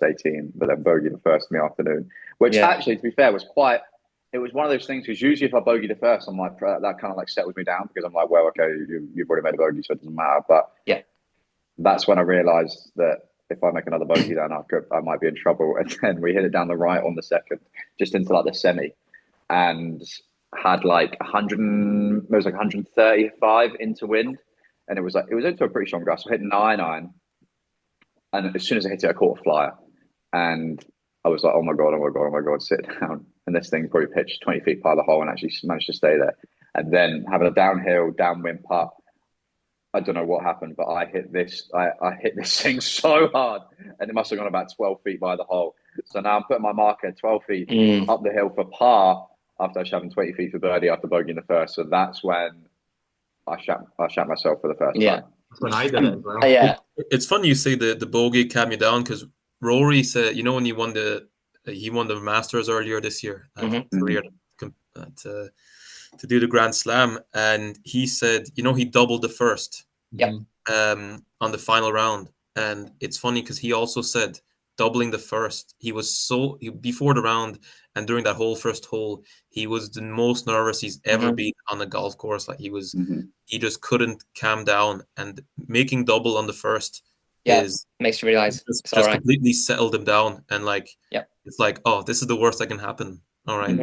18, but then bogey the first in the afternoon, which actually, to be fair, it was one of those things, because usually if I bogey the first, I'm like, that kind of like settles me down, because I'm like, well, okay, you've already made a bogey, so it doesn't matter. But that's when I realised that if I make another bogey, then I might be in trouble. And then we hit it down the right on the second, just into like the semi, and had like 135 into wind, and it was into a pretty strong gust. So I hit 9-9, and as soon as I hit it, I caught a flyer, and I was like, oh my god, sit down. And this thing probably pitched 20 feet by the hole and actually managed to stay there. And then having a downwind putt, I don't know what happened, but I hit this thing so hard, and it must have gone about 12 feet by the hole. So now I'm putting my marker 12 feet up the hill for par after I was having 20 feet for birdie after bogeying the first. So that's when I shat myself for the first time. That's when I did it as well. It's funny you say the bogey calmed you down, because Rory said, when he won the Masters earlier this year, to do the Grand Slam, and he said, he doubled the first on the final round. And it's funny because he also said doubling the first, he was before the round and during that whole first hole, he was the most nervous he's ever been on a golf course. Like he was, he just couldn't calm down, and making double on the first makes you realize just completely settled him down, and it's like, oh, this is the worst that can happen. All right,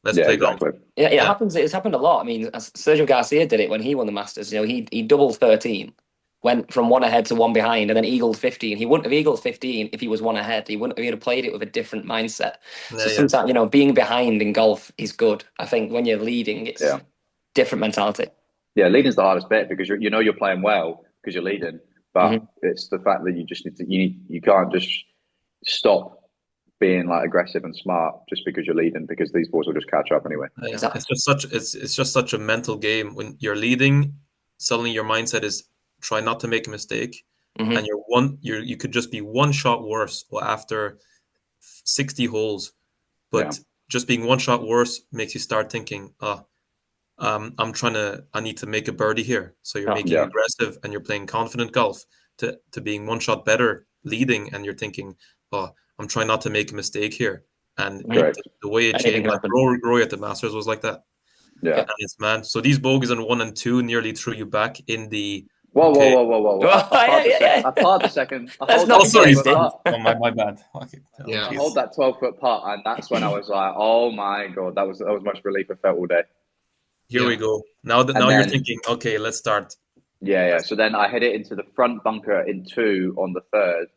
let's play golf. Yeah, it happens. It's happened a lot. I mean, Sergio Garcia did it when he won the Masters. He doubled 13, went from 1 ahead to 1 behind, and then eagled 15. He wouldn't have eagled 15 if he was 1 ahead. He wouldn't have played it with a different mindset. So sometimes, being behind in golf is good. I think when you're leading, it's different mentality. Yeah, leading's the hardest bit, because you're playing well because you're leading, but it's the fact that you just you can't just stop being like aggressive and smart just because you're leading, because these balls will just catch up anyway. Exactly. It's just such a mental game. When you're leading, suddenly your mindset is try not to make a mistake, and you could just be 1 shot worse after 60 holes, but just being 1 shot worse makes you start thinking, I need to make a birdie here. So you're making aggressive and you're playing confident golf to being 1 shot better leading, and you're thinking, I'm trying not to make a mistake here. And the way it changed, like Rory at the Masters was like that. Yeah. And so these bogeys on 1 and 2 nearly threw you back in the. Whoa. I parred the second. Sorry. My bad. Okay. I hold that 12-foot putt, and that's when I was like, oh my God, that was much relief I felt all day. Here we go. Now you're thinking, okay, let's start. Yeah. So then I hit it into the front bunker in 2 on the third,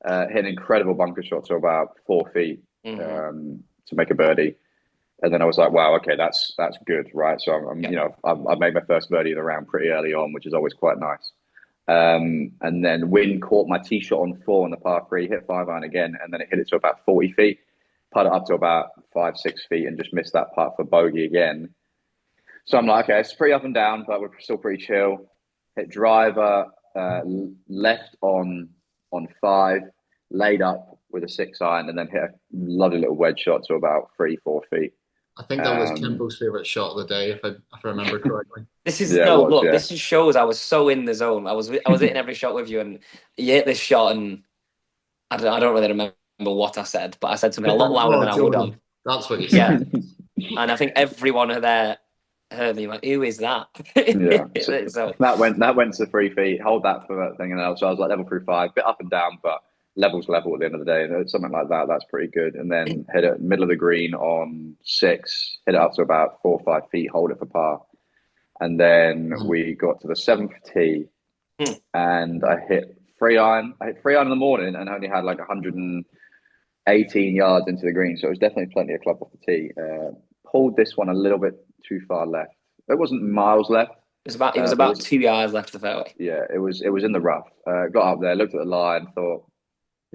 hit an incredible bunker shot to about 4 feet to make a birdie. And then I was like, wow, okay, that's good, right? So I've made my first birdie of the round pretty early on, which is always quite nice. And then wind caught my tee shot on 4 on the par 3, hit 5-iron again, and then it hit it to about 40 feet, put it up to about 5-6 feet, and just missed that putt for bogey again. So I'm like, okay, it's pretty up and down, but we're still pretty chill. Hit driver left on 5, laid up with a 6-iron, and then hit a lovely little wedge shot to about 3-4 feet. I think that was Kimbo's favorite shot of the day, if I remember correctly. This is this just shows I was so in the zone. I was hitting every shot with you, and you hit this shot, and I don't really remember what I said, but I said something a lot louder than I would have. That's what you said. Yeah, and I think everyone there heard me. Like, who is that? So that went to 3 feet. Hold that for that thing, and so I was like level through 5, bit up and down, but level's level at the end of the day. Something like that, that's pretty good. And then hit it middle of the green on 6, hit it up to about 4 or 5 feet, hold it for par. And then we got to the 7th tee, and I hit 3-iron. I hit 3-iron in the morning and only had like 118 yards into the green, so it was definitely plenty of club off the tee. Pulled this one a little bit too far left. It wasn't miles left. It was about 2 yards left of the fairway. Yeah, it was in the rough. Got up there, looked at the line, thought,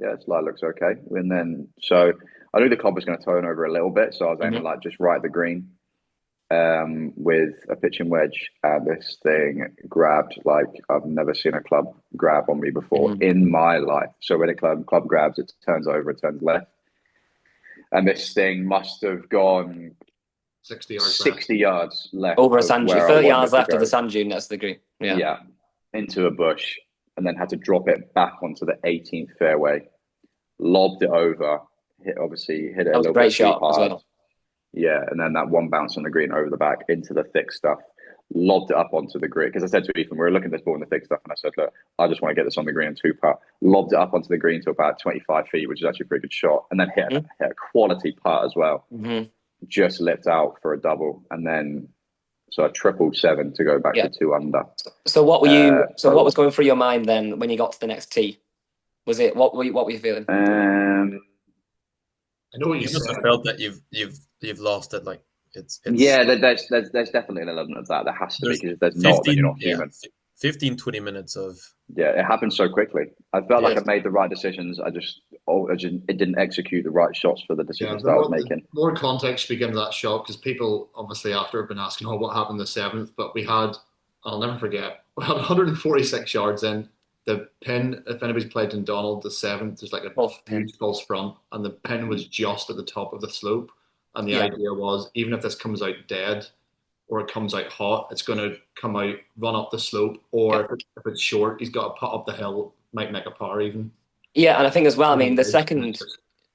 yeah, this lie looks okay. And then, so I knew the club was going to turn over a little bit, so I was aiming like just right at the green with a pitching wedge. And this thing grabbed like I've never seen a club grab on me before in my life. So when a club grabs, it turns over, it turns left. And this thing must have gone 60 yards left. Over a sand dune, 30 yards left of the sand dune, that's the green. Yeah, into a bush. And then had to drop it back onto the 18th fairway, lobbed it over, hit it a little bit great shot hard. as well. Yeah, and then that one bounce on the green over the back into the thick stuff, lobbed it up onto the green. Because I said to Ethan, we were looking at this ball in the thick stuff, and I said, look, I just want to get this on the green in 2-putt. Lobbed it up onto the green to about 25 feet, which is actually a pretty good shot, and then hit a quality putt as well. Just lipped out for a double, and then so I tripled 7 to go back to 2 under. So what were you? What was going through your mind then when you got to the next tee? Was it what were you feeling? I know what you must said. have felt that you've lost it. Like it's yeah. There's definitely an element of that. There has to be, because if there's not, then you're not human. 15-20 minutes of it happened so quickly. I felt like I made the right decisions. It didn't execute the right shots for the decisions that I was making. More context should be given to that shot, because people obviously after have been asking, what happened the 7th? But I'll never forget, we had 146 yards in. The pin, if anybody's played Dundonald, the 7th, there's like a huge false front, and the pin was just at the top of the slope. And the idea was, even if this comes out dead or it comes out hot, it's going to come out, run up the slope, or if it's short, he's got to put up the hill, might make a par even. Yeah, and I think as well, I mean, the second,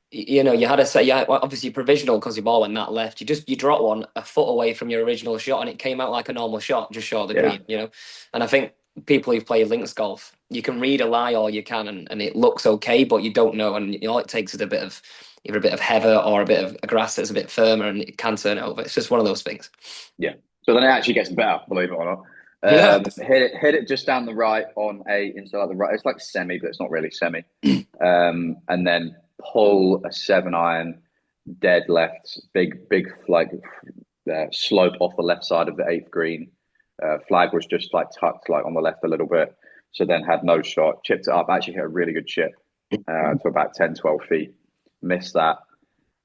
you had obviously provisional because your ball went that left. You dropped one a foot away from your original shot, and it came out like a normal shot, just short of the green, And I think people who've played links golf, you can read a lie all you can, and it looks okay, but you don't know, and all it takes is either a bit of heather or a bit of a grass that's a bit firmer, and it can turn over. It's just one of those things. Yeah. So then it actually gets better, believe it or not. Hit it just down the right on into like the right. It's like semi, but it's not really semi. And then pull a 7-iron dead left, big like slope off the left side of the 8th green. Flag was just like tucked like on the left a little bit. So then had no shot, chipped it up, actually hit a really good chip to about 10-12 feet. Missed that.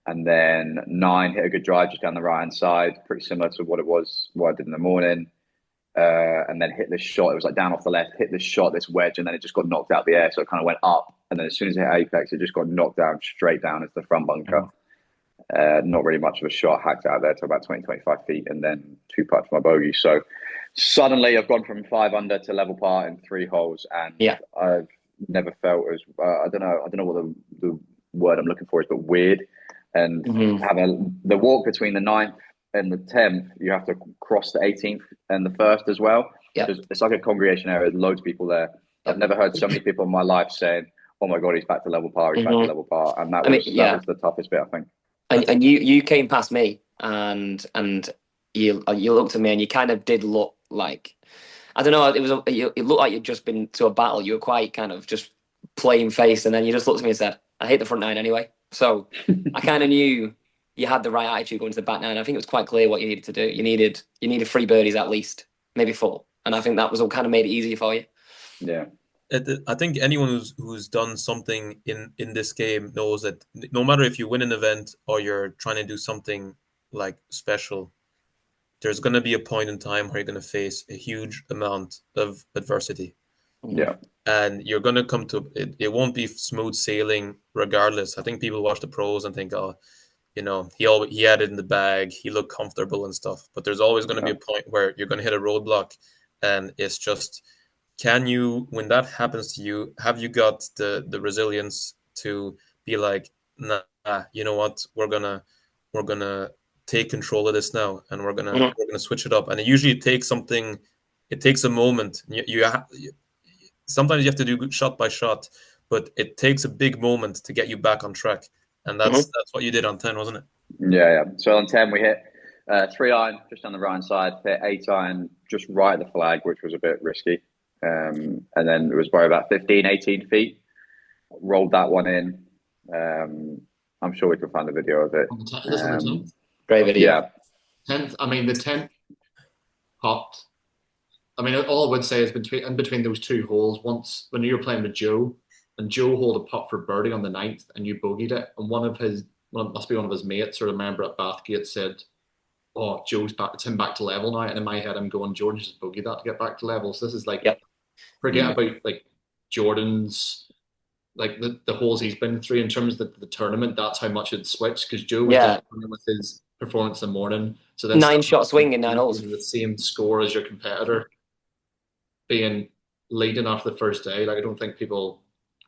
And then 9 hit a good drive just down the right hand side, pretty similar to what I did in the morning. And then hit this shot. It was like down off the left, hit this shot, this wedge, and then it just got knocked out of the air. So it kind of went up. And then as soon as it hit apex, it just got knocked down straight down into the front bunker. Not really much of a shot, hacked out there to about 20-25 feet, and then 2 putts for my bogey. So suddenly I've gone from 5 under to level par in 3 holes, and I've never felt as I don't know what the word I'm looking for is, but weird. And having the walk between the 9th and the 10th, you have to cross the 18th and the 1st as well. Yeah, it's like a congregation area. There's loads of people there. I've never heard so many people in my life saying, "Oh my god, he's back to level par. He's back to level par," and that was the toughest bit, I think. And you came past me, and you looked at me, and you kind of did look like, I don't know, it looked like you'd just been to a battle. You were quite kind of just playing face, and then you just looked at me and said, "I hate the front nine anyway." So I kind of knew you had the right attitude going to the back nine. I think it was quite clear what you needed to do. You needed 3 birdies at least, maybe 4, and I think that was all kind of made it easier for you. Yeah. I think anyone who's done something in this game knows that no matter if you win an event or you're trying to do something like special, there's going to be a point in time where you're going to face a huge amount of adversity. Yeah. And you're going to come to it. It won't be smooth sailing regardless. I think people watch the pros and think, oh, he had it in the bag. He looked comfortable and stuff. But there's always going to be a point where you're going to hit a roadblock, and it's just, can you, when that happens to you, have you got the resilience to be like, nah, you know what, we're gonna take control of this now, and we're gonna switch it up. And it usually takes something. It takes a moment. Sometimes you have to do shot by shot, but it takes a big moment to get you back on track. And that's what you did on 10, wasn't it? Yeah. So on 10, we hit 3 iron just on the right side, hit 8 iron just right at the flag, which was a bit risky. And then it was by about 15, 18 feet. Rolled that one in. I'm sure we can find a video of it. This on the 10th? Great video. Yeah. 10th, I mean, the 10th putt. I mean, all I would say is between those 2 holes, once when you were playing with Joe, and Joe hold a putt for birdie on the 9th, and you bogeyed it, and must be one of his mates, or a member at Bathgate, said, "Oh, Joe's back. It's him back to level now." And in my head, I'm going, "Jordan just bogeyed that to get back to level." So this is like, forget about like Jordan's, like the holes he's been through in terms of the tournament. That's how much it switched, because Joe was down with his performance in the morning. So then 9-shot swing in 9 holes, the same score as your competitor, being leading after the first day. Like, I don't think people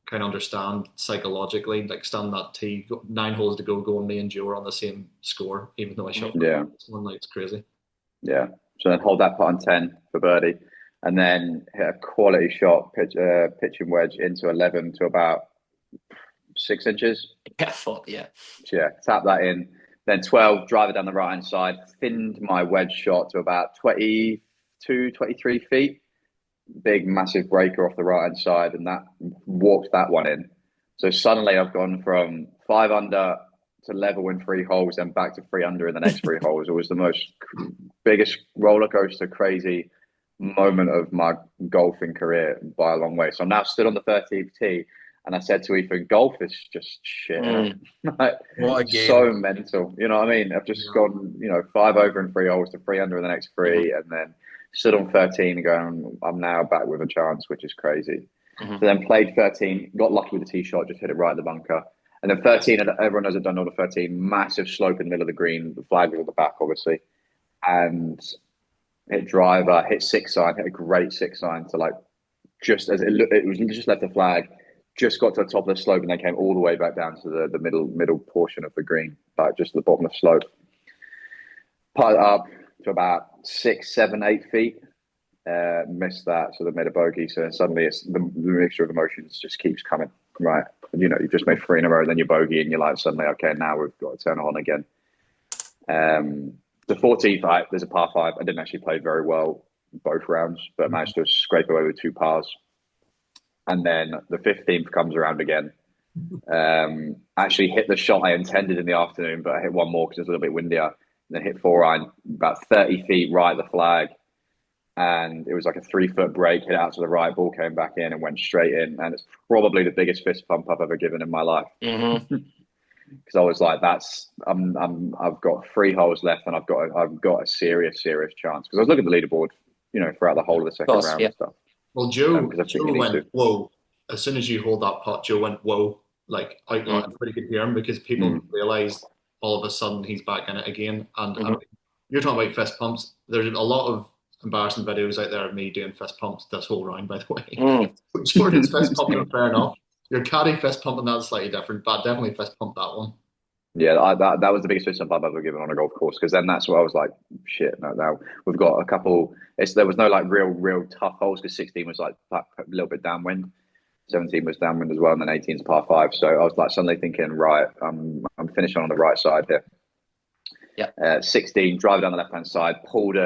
kind of understand psychologically, like, stand that tee, 9 holes to go, and me and Joe are on the same score, even though I shot one. Like, it's crazy. Yeah. So then hold that putt on 10 for birdie, and then hit a quality shot, pitching wedge into 11 to about 6 inches. Yeah. Yeah, tap that in. Then 12, drive it down the right hand side, thinned my wedge shot to about 22, 23 feet. Big, massive breaker off the right hand side, and that walked that one in. So suddenly I've gone from 5 under to level in 3 holes, then back to 3 under in the next 3 holes. It was the biggest roller coaster, crazy moment of my golfing career by a long way. So I'm now stood on the 13th tee, and I said to Ethan, golf is just shit. Like, so mental. You know what I mean? I've just gone, 5 over in 3 holes to 3 under in the next 3, and then stood on 13 and going, I'm now back with a chance, which is crazy. So then played 13, got lucky with the tee shot, just hit it right at the bunker. And then 13, everyone knows I've done all the 13, massive slope in the middle of the green, the flag was at the back, obviously. And hit driver, hit 6 iron, hit a great 6 iron to, like, just as it was just left the flag, just got to the top of the slope, and then came all the way back down to the middle portion of the green, like just the bottom of the slope. Put up to about 6, 7, 8 feet. Missed that, so they made a bogey. So then suddenly it's the mixture of emotions just keeps coming, right? You've just made 3 in a row, then you bogey, and you're like, suddenly, okay, now we've got to turn it on again. The 14th, there's a par 5. I didn't actually play very well both rounds, but managed to scrape away with 2 pars. And then the 15th comes around again. Actually hit the shot I intended in the afternoon, but I hit one more because it was a little bit windier. And then hit 4 iron about 30 feet right at the flag. And it was like a 3-foot break, hit out to the right, ball came back in and went straight in. And it's probably the biggest fist pump I've ever given in my life. Because I was like, I've got 3 holes left, and I've got a serious chance. Because I was looking at the leaderboard, throughout the whole of the second round and stuff. Well, Joe went, whoa. As soon as you hold that putt, Joe went, whoa, like, out loud. Everybody could hear him, because people realised all of a sudden he's back in it again. And I mean, you're talking about fist pumps. There's a lot of embarrassing videos out there of me doing fist pumps this whole round, by the way. Jordan's fist pumping, fair enough. Your caddy fist pumping, that's slightly different, but definitely fist pump that one. Yeah, that was the biggest fist pump I've ever given on a golf course, because then that's what I was like, shit, no, now we've got a couple. There was no like real tough holes, because 16 was like a little bit downwind, 17 was downwind as well, and then 18's par 5. So I was like suddenly thinking, right, I'm finishing on the right side here. 16, drive down the left hand side, pulled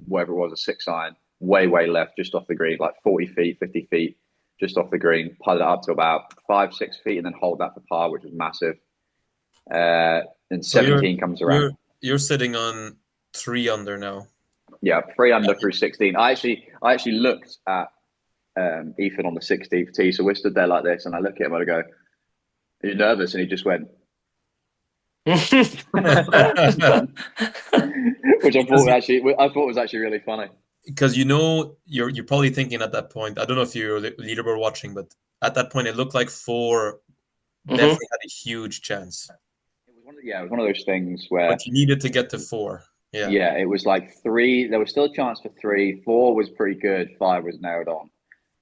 whatever it was, a 6 iron, way left, just off the green, like 40 feet, 50 feet. just off the green, putt it up to about 5-6 feet, and then hold that for par, which was massive. And So 17 comes around. You're sitting on 3 under now. Yeah, 3 under through 16. I actually looked at Ethan on the 16th tee, so we're stood there like this, and I look at him and I go, "Are you nervous?" And he just went, which I thought was actually really funny. Because you're probably thinking at that point, I don't know if you're leaderboard watching, but at that point it looked like 4 definitely had a huge chance. It was one of those things where, but you needed to get to 4. Yeah, it was like 3. There was still a chance for 3. 4 was pretty good. 5 was nailed on.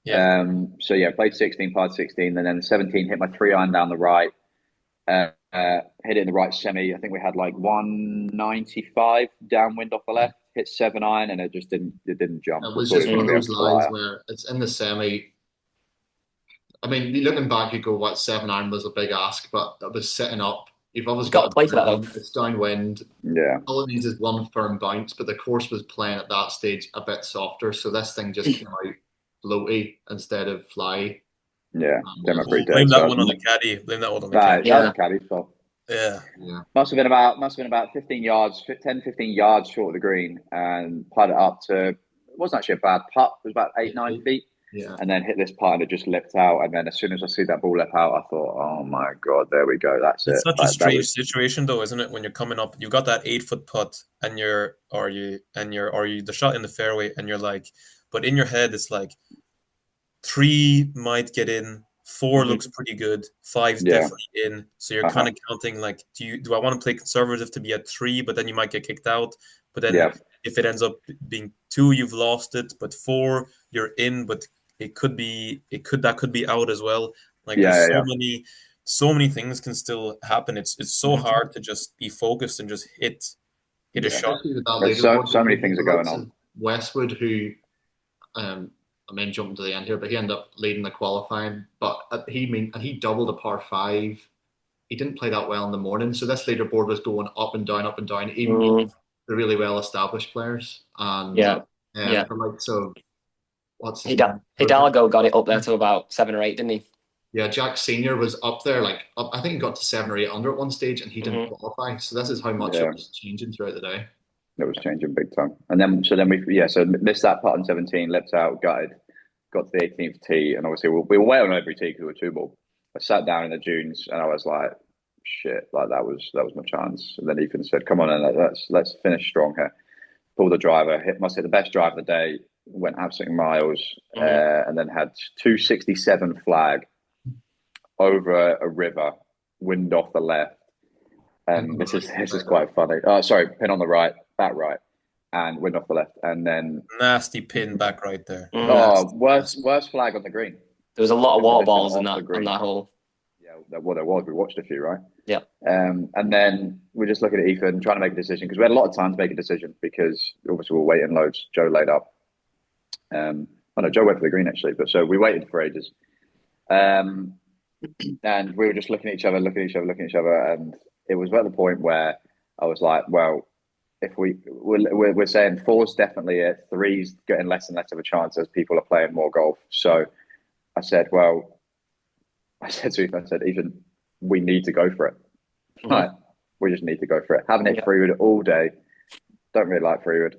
Yeah. So yeah, played 16, played 16, and then 17 hit my 3-iron down the right. Hit it in the right semi. I think we had like 195 downwind off the left. Hit 7-iron, and it didn't jump. It was just one of those lies where it's in the semi. I mean, looking back, you go, "What, 7-iron was a big ask," but that was sitting up. You've always got to play for that though. It's downwind. Yeah. All it needs is one firm bounce, but the course was playing at that stage a bit softer, so this thing just came out floaty instead of fly. Yeah, blame that one on the caddy. Blame that one on the caddy. Yeah, the caddy's fault. Yeah. Must have been about 15 yards, 10, 15 yards short of the green, and put it up to. It wasn't actually a bad putt. It was about 8-9 feet. Yeah. And then hit this putt and it just lipped out. And then as soon as I see that ball lip out, I thought, "Oh my god, there we go. That's it." It's such a strange situation, though, isn't it? When you're coming up, you got that 8-foot putt, and the shot in the fairway, and you're like, but in your head, it's like 3 might get in, 4 looks pretty good, 5's definitely in. So you're kind of counting like, do I want to play conservative to be at 3, but then you might get kicked out. But then if it ends up being 2, you've lost it, but 4, you're in, but that could be out as well. Like so many things can still happen. It's so hard to just be focused and just hit a shot. There's so many things are going on. Westwood, who I mean, jumping to the end here, but he ended up leading the qualifying. But he doubled a par 5. He didn't play that well in the morning, so this leaderboard was going up and down, even the really well established players. And the likes of Hidalgo got it up there to about 7 or 8, didn't he? Yeah, Jack Senior was up there, I think he got to 7 or 8 under at one stage, and he didn't qualify. So this is how much it was changing throughout the day. It was changing big time. And then we missed that putt on 17, lipped out, gutted, got to the 18th tee, and obviously we were way on every tee because we were 2-ball. I sat down in the dunes and I was like, shit, like that was my chance. And then Ethan said, "Come on, and let's finish strong here." Pulled the driver, must hit the best drive of the day, went absolutely miles, and then had 267 flag over a river, wind off the left. And this is quite funny. Sorry, pin on the right, back right, and wind off the left, and then nasty pin back right there. Worst flag on the green. There was a lot of water balls on that hole. Yeah, there was. We watched a few, right? Yeah. And then we're just looking at Ethan, trying to make a decision because we had a lot of time to make a decision because obviously we were waiting loads. Joe laid up. Joe went for the green actually, but so we waited for ages. And we were just looking at each other, and it was at the point where I was like, well, if we're saying 4's definitely it, 3's getting less and less of a chance as people are playing more golf. So I said to Ethan, "Ethan, we need to go for it. Right? We just need to go for it. Haven't hit 3-wood all day. Don't really like 3-wood.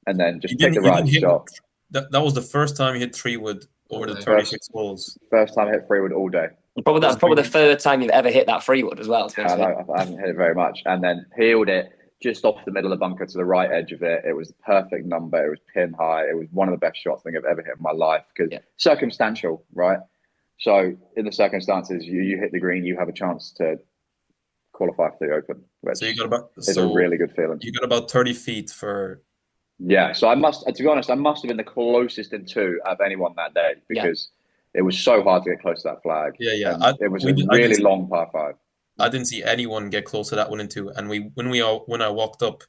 And then just take the right shot." That was the first time you hit 3-wood over the 36 holes. First time I hit 3-wood all day. That's probably the third time you've ever hit that 3-wood as well. I haven't hit it very much. And then peeled it just off the middle of the bunker to the right edge of it. It was the perfect number. It was pin high. It was one of the best shots I think I've ever hit in my life because circumstantial, right? So in the circumstances, you hit the green, you have a chance to qualify for the Open. So you got it's a really good feeling. You got about 30 feet for. Yeah, so to be honest, I must have been the closest in 2 of anyone that day because it was so hard to get close to that flag. Yeah. It was a really long par 5. I didn't see anyone get close to that 1 and 2. And when I walked up,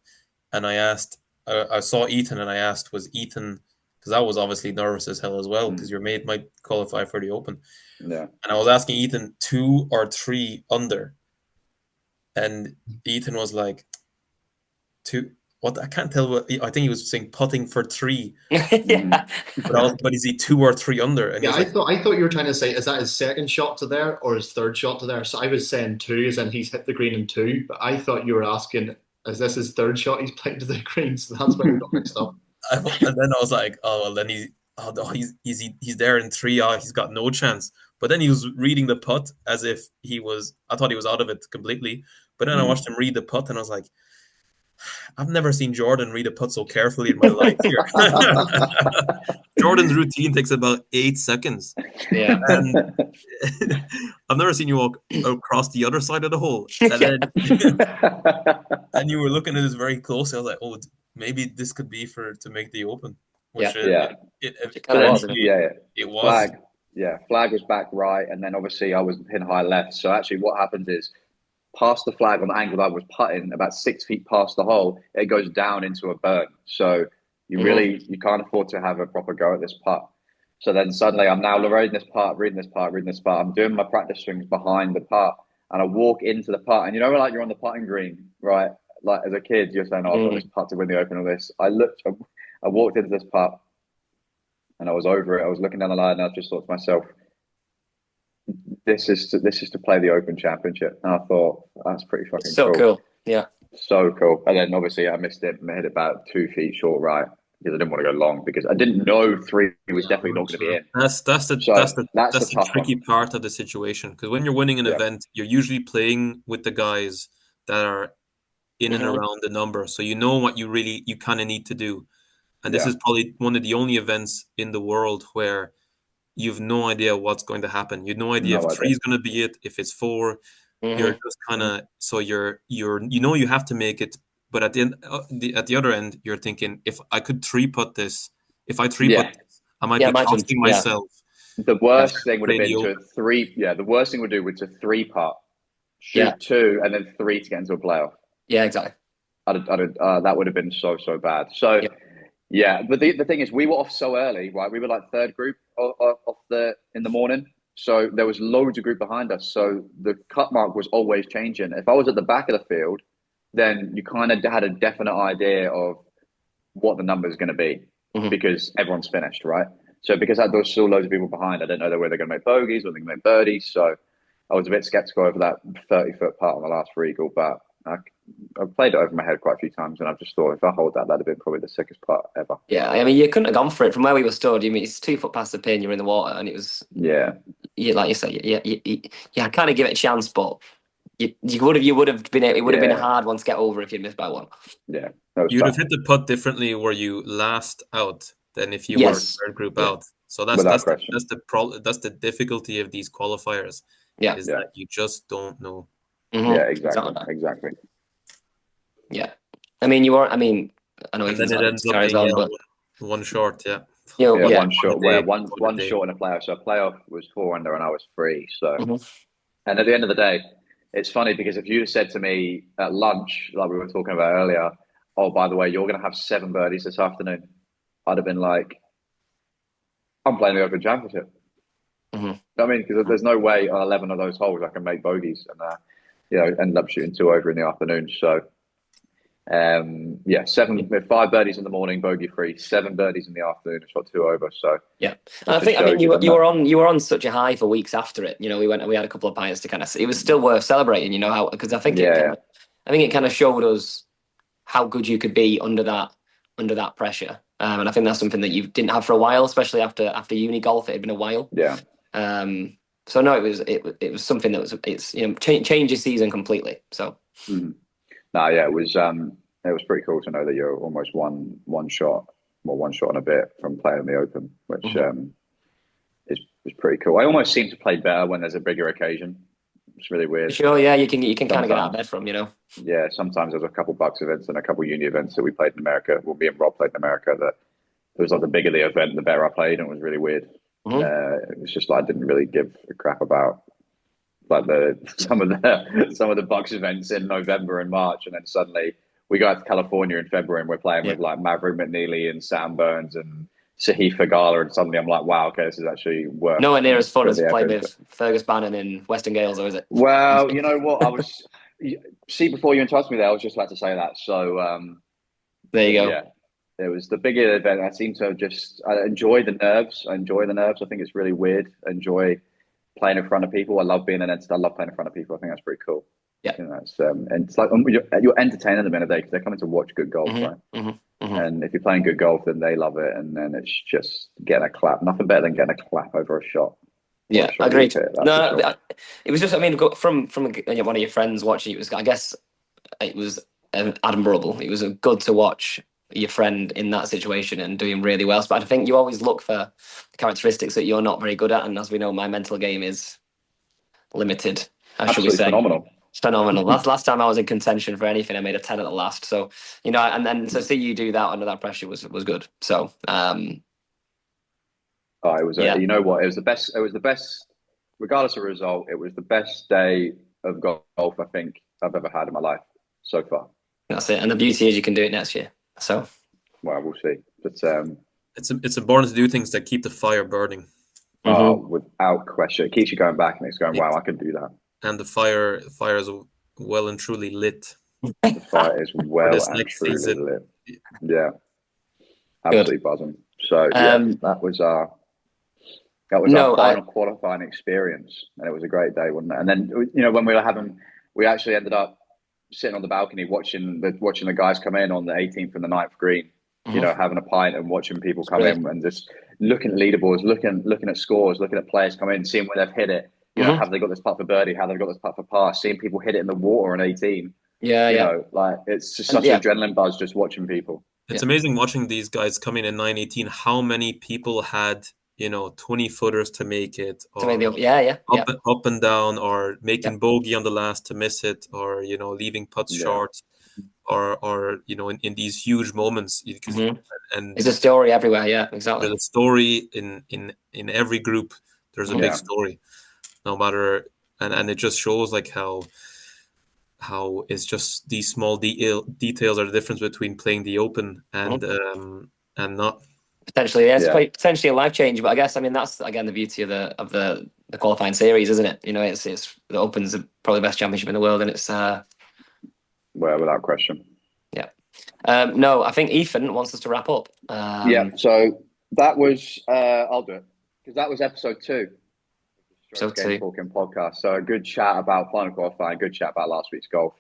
and I asked, I saw Ethan, and I asked, was Ethan, because I was obviously nervous as hell as well, because your mate might qualify for the Open. Yeah. And I was asking Ethan 2 or 3 under, and Ethan was like 2. what I can't tell. I think he was saying putting for 3, Yeah. but is he 2 or 3 under? And he Yeah, was I like, thought you were trying to say, is that his second shot to there or his third shot to there? So I was saying 2, as in he's hit the green in 2, but I thought you were asking, is this his third shot he's played to the green? So that's why we got mixed up. and then I was like, oh well, then he's there in 3. He's got no chance. But then he was reading the putt as if he was. I thought he was out of it completely. But then I watched him read the putt, and I was like, I've never seen Jordan read a putt so carefully in my life here. Jordan's routine takes about 8 seconds. Yeah. And I've never seen you walk across the other side of the hole. And then and you were looking at this very closely. I was like, oh, maybe this could be to make the Open. Which It kind of was. It was. Flag was back right, and then obviously I was pin high left. So actually what happens is, past the flag on the angle that I was putting, about 6 feet past the hole, it goes down into a burn. So you can't afford to have a proper go at this putt. So then suddenly I'm now reading this putt. I'm doing my practice swings behind the putt, and I walk into the putt. And like you're on the putting green, right? Like as a kid, you're saying, "Oh, I've got this putt to win the Open." Or this. I walked into this putt, and I was over it. I was looking down the line, and I just thought to myself, This is to play the Open Championship. And I thought, that's pretty fucking cool. Yeah. So cool. And then obviously I missed it and I hit it about 2 feet short right, because I didn't want to go long, because I didn't know 3 was definitely not going to be in. That's the tricky part of the situation, because when you're winning an event, you're usually playing with the guys that are in and around the number, so you know what you kind of need to do. And this is probably one of the only events in the world where you've no idea what's going to happen. You've no idea if 3 is going to be it, if it's 4. You're just kind of you have to make it, but at the end, at the other end, you're thinking, if I could 3-putt this, if I 3-putt this, I might be costing myself. The worst thing would have been to 3. Yeah, the worst thing would do was to 3-putt, shoot 2, and then 3 to get into a playoff. Yeah, exactly. That would have been so bad. So. Yeah, but the thing is, we were off so early, right? We were like third group in the morning, so there was loads of group behind us. So the cut mark was always changing. If I was at the back of the field, then you kind of had a definite idea of what the number is going to be, because everyone's finished, right? So because there was still loads of people behind, I didn't know whether they're going to make bogeys or they're going to make birdies. So I was a bit skeptical over that 30-foot putt on the last free eagle, but I've played it over my head quite a few times, and I've just thought, if I hold that, that'd have been probably the sickest putt ever. Yeah, I mean, you couldn't have gone for it from where we were stood. I mean, it's 2 foot past the pin, you're in the water, and it was like you say, you kind of give it a chance, but you would have been it would have been a hard one to get over if you missed by 1. Yeah, you'd have hit the putt differently were you last out than if you were third group out. So that's the problem. That's the difficulty of these qualifiers. Is that you just don't know. Yeah, exactly. Yeah, I mean, I know. And then it ends up being one short. One short. One short in a playoff. So a playoff was 4 under, and I was 3. So, and at the end of the day, it's funny, because if you said to me at lunch, like we were talking about earlier, oh, by the way, you're going to have 7 birdies this afternoon, I'd have been like, I'm playing the Open Championship. I mean, because there's no way on 11 of those holes I can make bogeys and end up shooting 2 over in the afternoon. So, 5 birdies in the morning, bogey free, 7 birdies in the afternoon, shot 2 over. So I think you were on such a high for weeks after it. We had a couple of pints to kind of. It was still worth celebrating. Because I think it kind of showed us how good you could be under that pressure. And I think that's something that you didn't have for a while, especially after uni golf. It had been a while. Yeah. So no, it was something that was change your season completely. So. It was pretty cool to know that you're almost one shot and a bit from playing the Open, which is pretty cool. I almost seem to play better when there's a bigger occasion. It's really weird. Sure, yeah, you can kind of get out of bed from, Yeah, sometimes there's a couple Bucks events and a couple uni events that we played in America. Well, me and Rob played in America. That it was like the bigger the event, the better I played, and it was really weird. It was just like I didn't really give a crap about like some of the Bucks events in November and March, and then suddenly we go out to California in February and we're playing with like Maverick McNeely and Sam Burns and Sahith Theegala, and suddenly I'm like, wow, okay, this is actually worth. Nowhere near as fun as playing with Fergus Bannon in Western Gales, or is it? Well, you know what, before you interrupted me there, I was just about to say that. So There you go. Yeah, it was the bigger event. I seem to have I enjoy the nerves. I enjoy the nerves. I think it's really weird. I enjoy playing in front of people. I love being an entertainer. I love playing in front of people. I think that's pretty cool. Yeah. You know, and it's like you're entertaining them in a day because they're coming to watch good golf, right? And if you're playing good golf, then they love it, and then it's just getting a clap. Nothing better than getting a clap over a shot. Yeah, agreed. No, sure. it was just. I mean, from one of your friends watching it was. I guess it was admirable. It was good to watch your friend in that situation and doing really well. But I think you always look for characteristics that you're not very good at, and as we know, my mental game is limited. How should we say? Phenomenal. Phenomenal. Last time I was in contention for anything, I made a 10 at the last. So, you know, and then to see you do that under that pressure was good. So, it was you know what? It was the best. It was the best, regardless of result. It was the best day of golf I think I've ever had in my life so far. That's it. And the beauty is you can do it next year. So, well, we'll see. But it's important to do things that keep the fire burning. Without question, it keeps you going back and it's going, wow, I could do that. And the fire is well and truly lit. The fire is well and truly lit. Yeah, absolutely buzzing. So that was our final qualifying experience, and it was a great day, wasn't it? And then you know when we actually ended up sitting on the balcony watching the guys come in on the 18th and the 9th green. You know, having a pint and watching people come in and just looking at leaderboards, looking at scores, looking at players come in, seeing where they've hit it. You know, have they got this putt for birdie? Have they got this putt for par? Seeing people hit it in the water on 18. You know, like it's just such an adrenaline buzz just watching people. It's amazing watching these guys come in 918. How many people had 20 footers to make it, or up and down, or making bogey on the last to miss it, or leaving putts short, or in these huge moments. And it's a story everywhere. Yeah, exactly. There's a story in every group. There's a big story, no matter, and it just shows like how it's just these small details are the difference between playing the Open and not. Potentially, it's potentially a life change. But I guess that's again the beauty of the qualifying series, isn't it? You know, it's the Open's probably the best championship in the world, and it's well, without question. Yeah. No, I think Ethan wants us to wrap up. So that was I'll do it because that was episode 2. Game Talking podcast. So a good chat about final qualifying, good chat about last week's golf.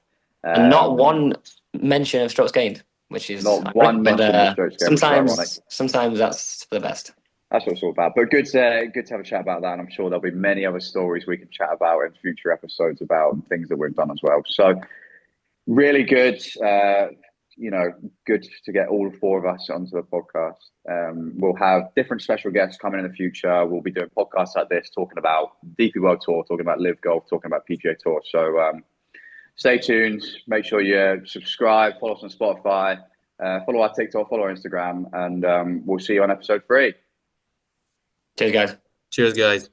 And not one mention of strokes gained, which is not one mention of strokes gained. Sometimes that's for the best. That's what it's all about. But good to have a chat about that. And I'm sure there'll be many other stories we can chat about in future episodes about things that we've done as well. So really good. Good to get all 4 of us onto the podcast. We'll have different special guests coming in the future. We'll be doing podcasts like this, talking about DP World Tour, talking about Live Golf, talking about PGA Tour. So stay tuned. Make sure you subscribe, follow us on Spotify, follow our TikTok, follow our Instagram, and we'll see you on episode 3. Cheers, guys. Cheers, guys.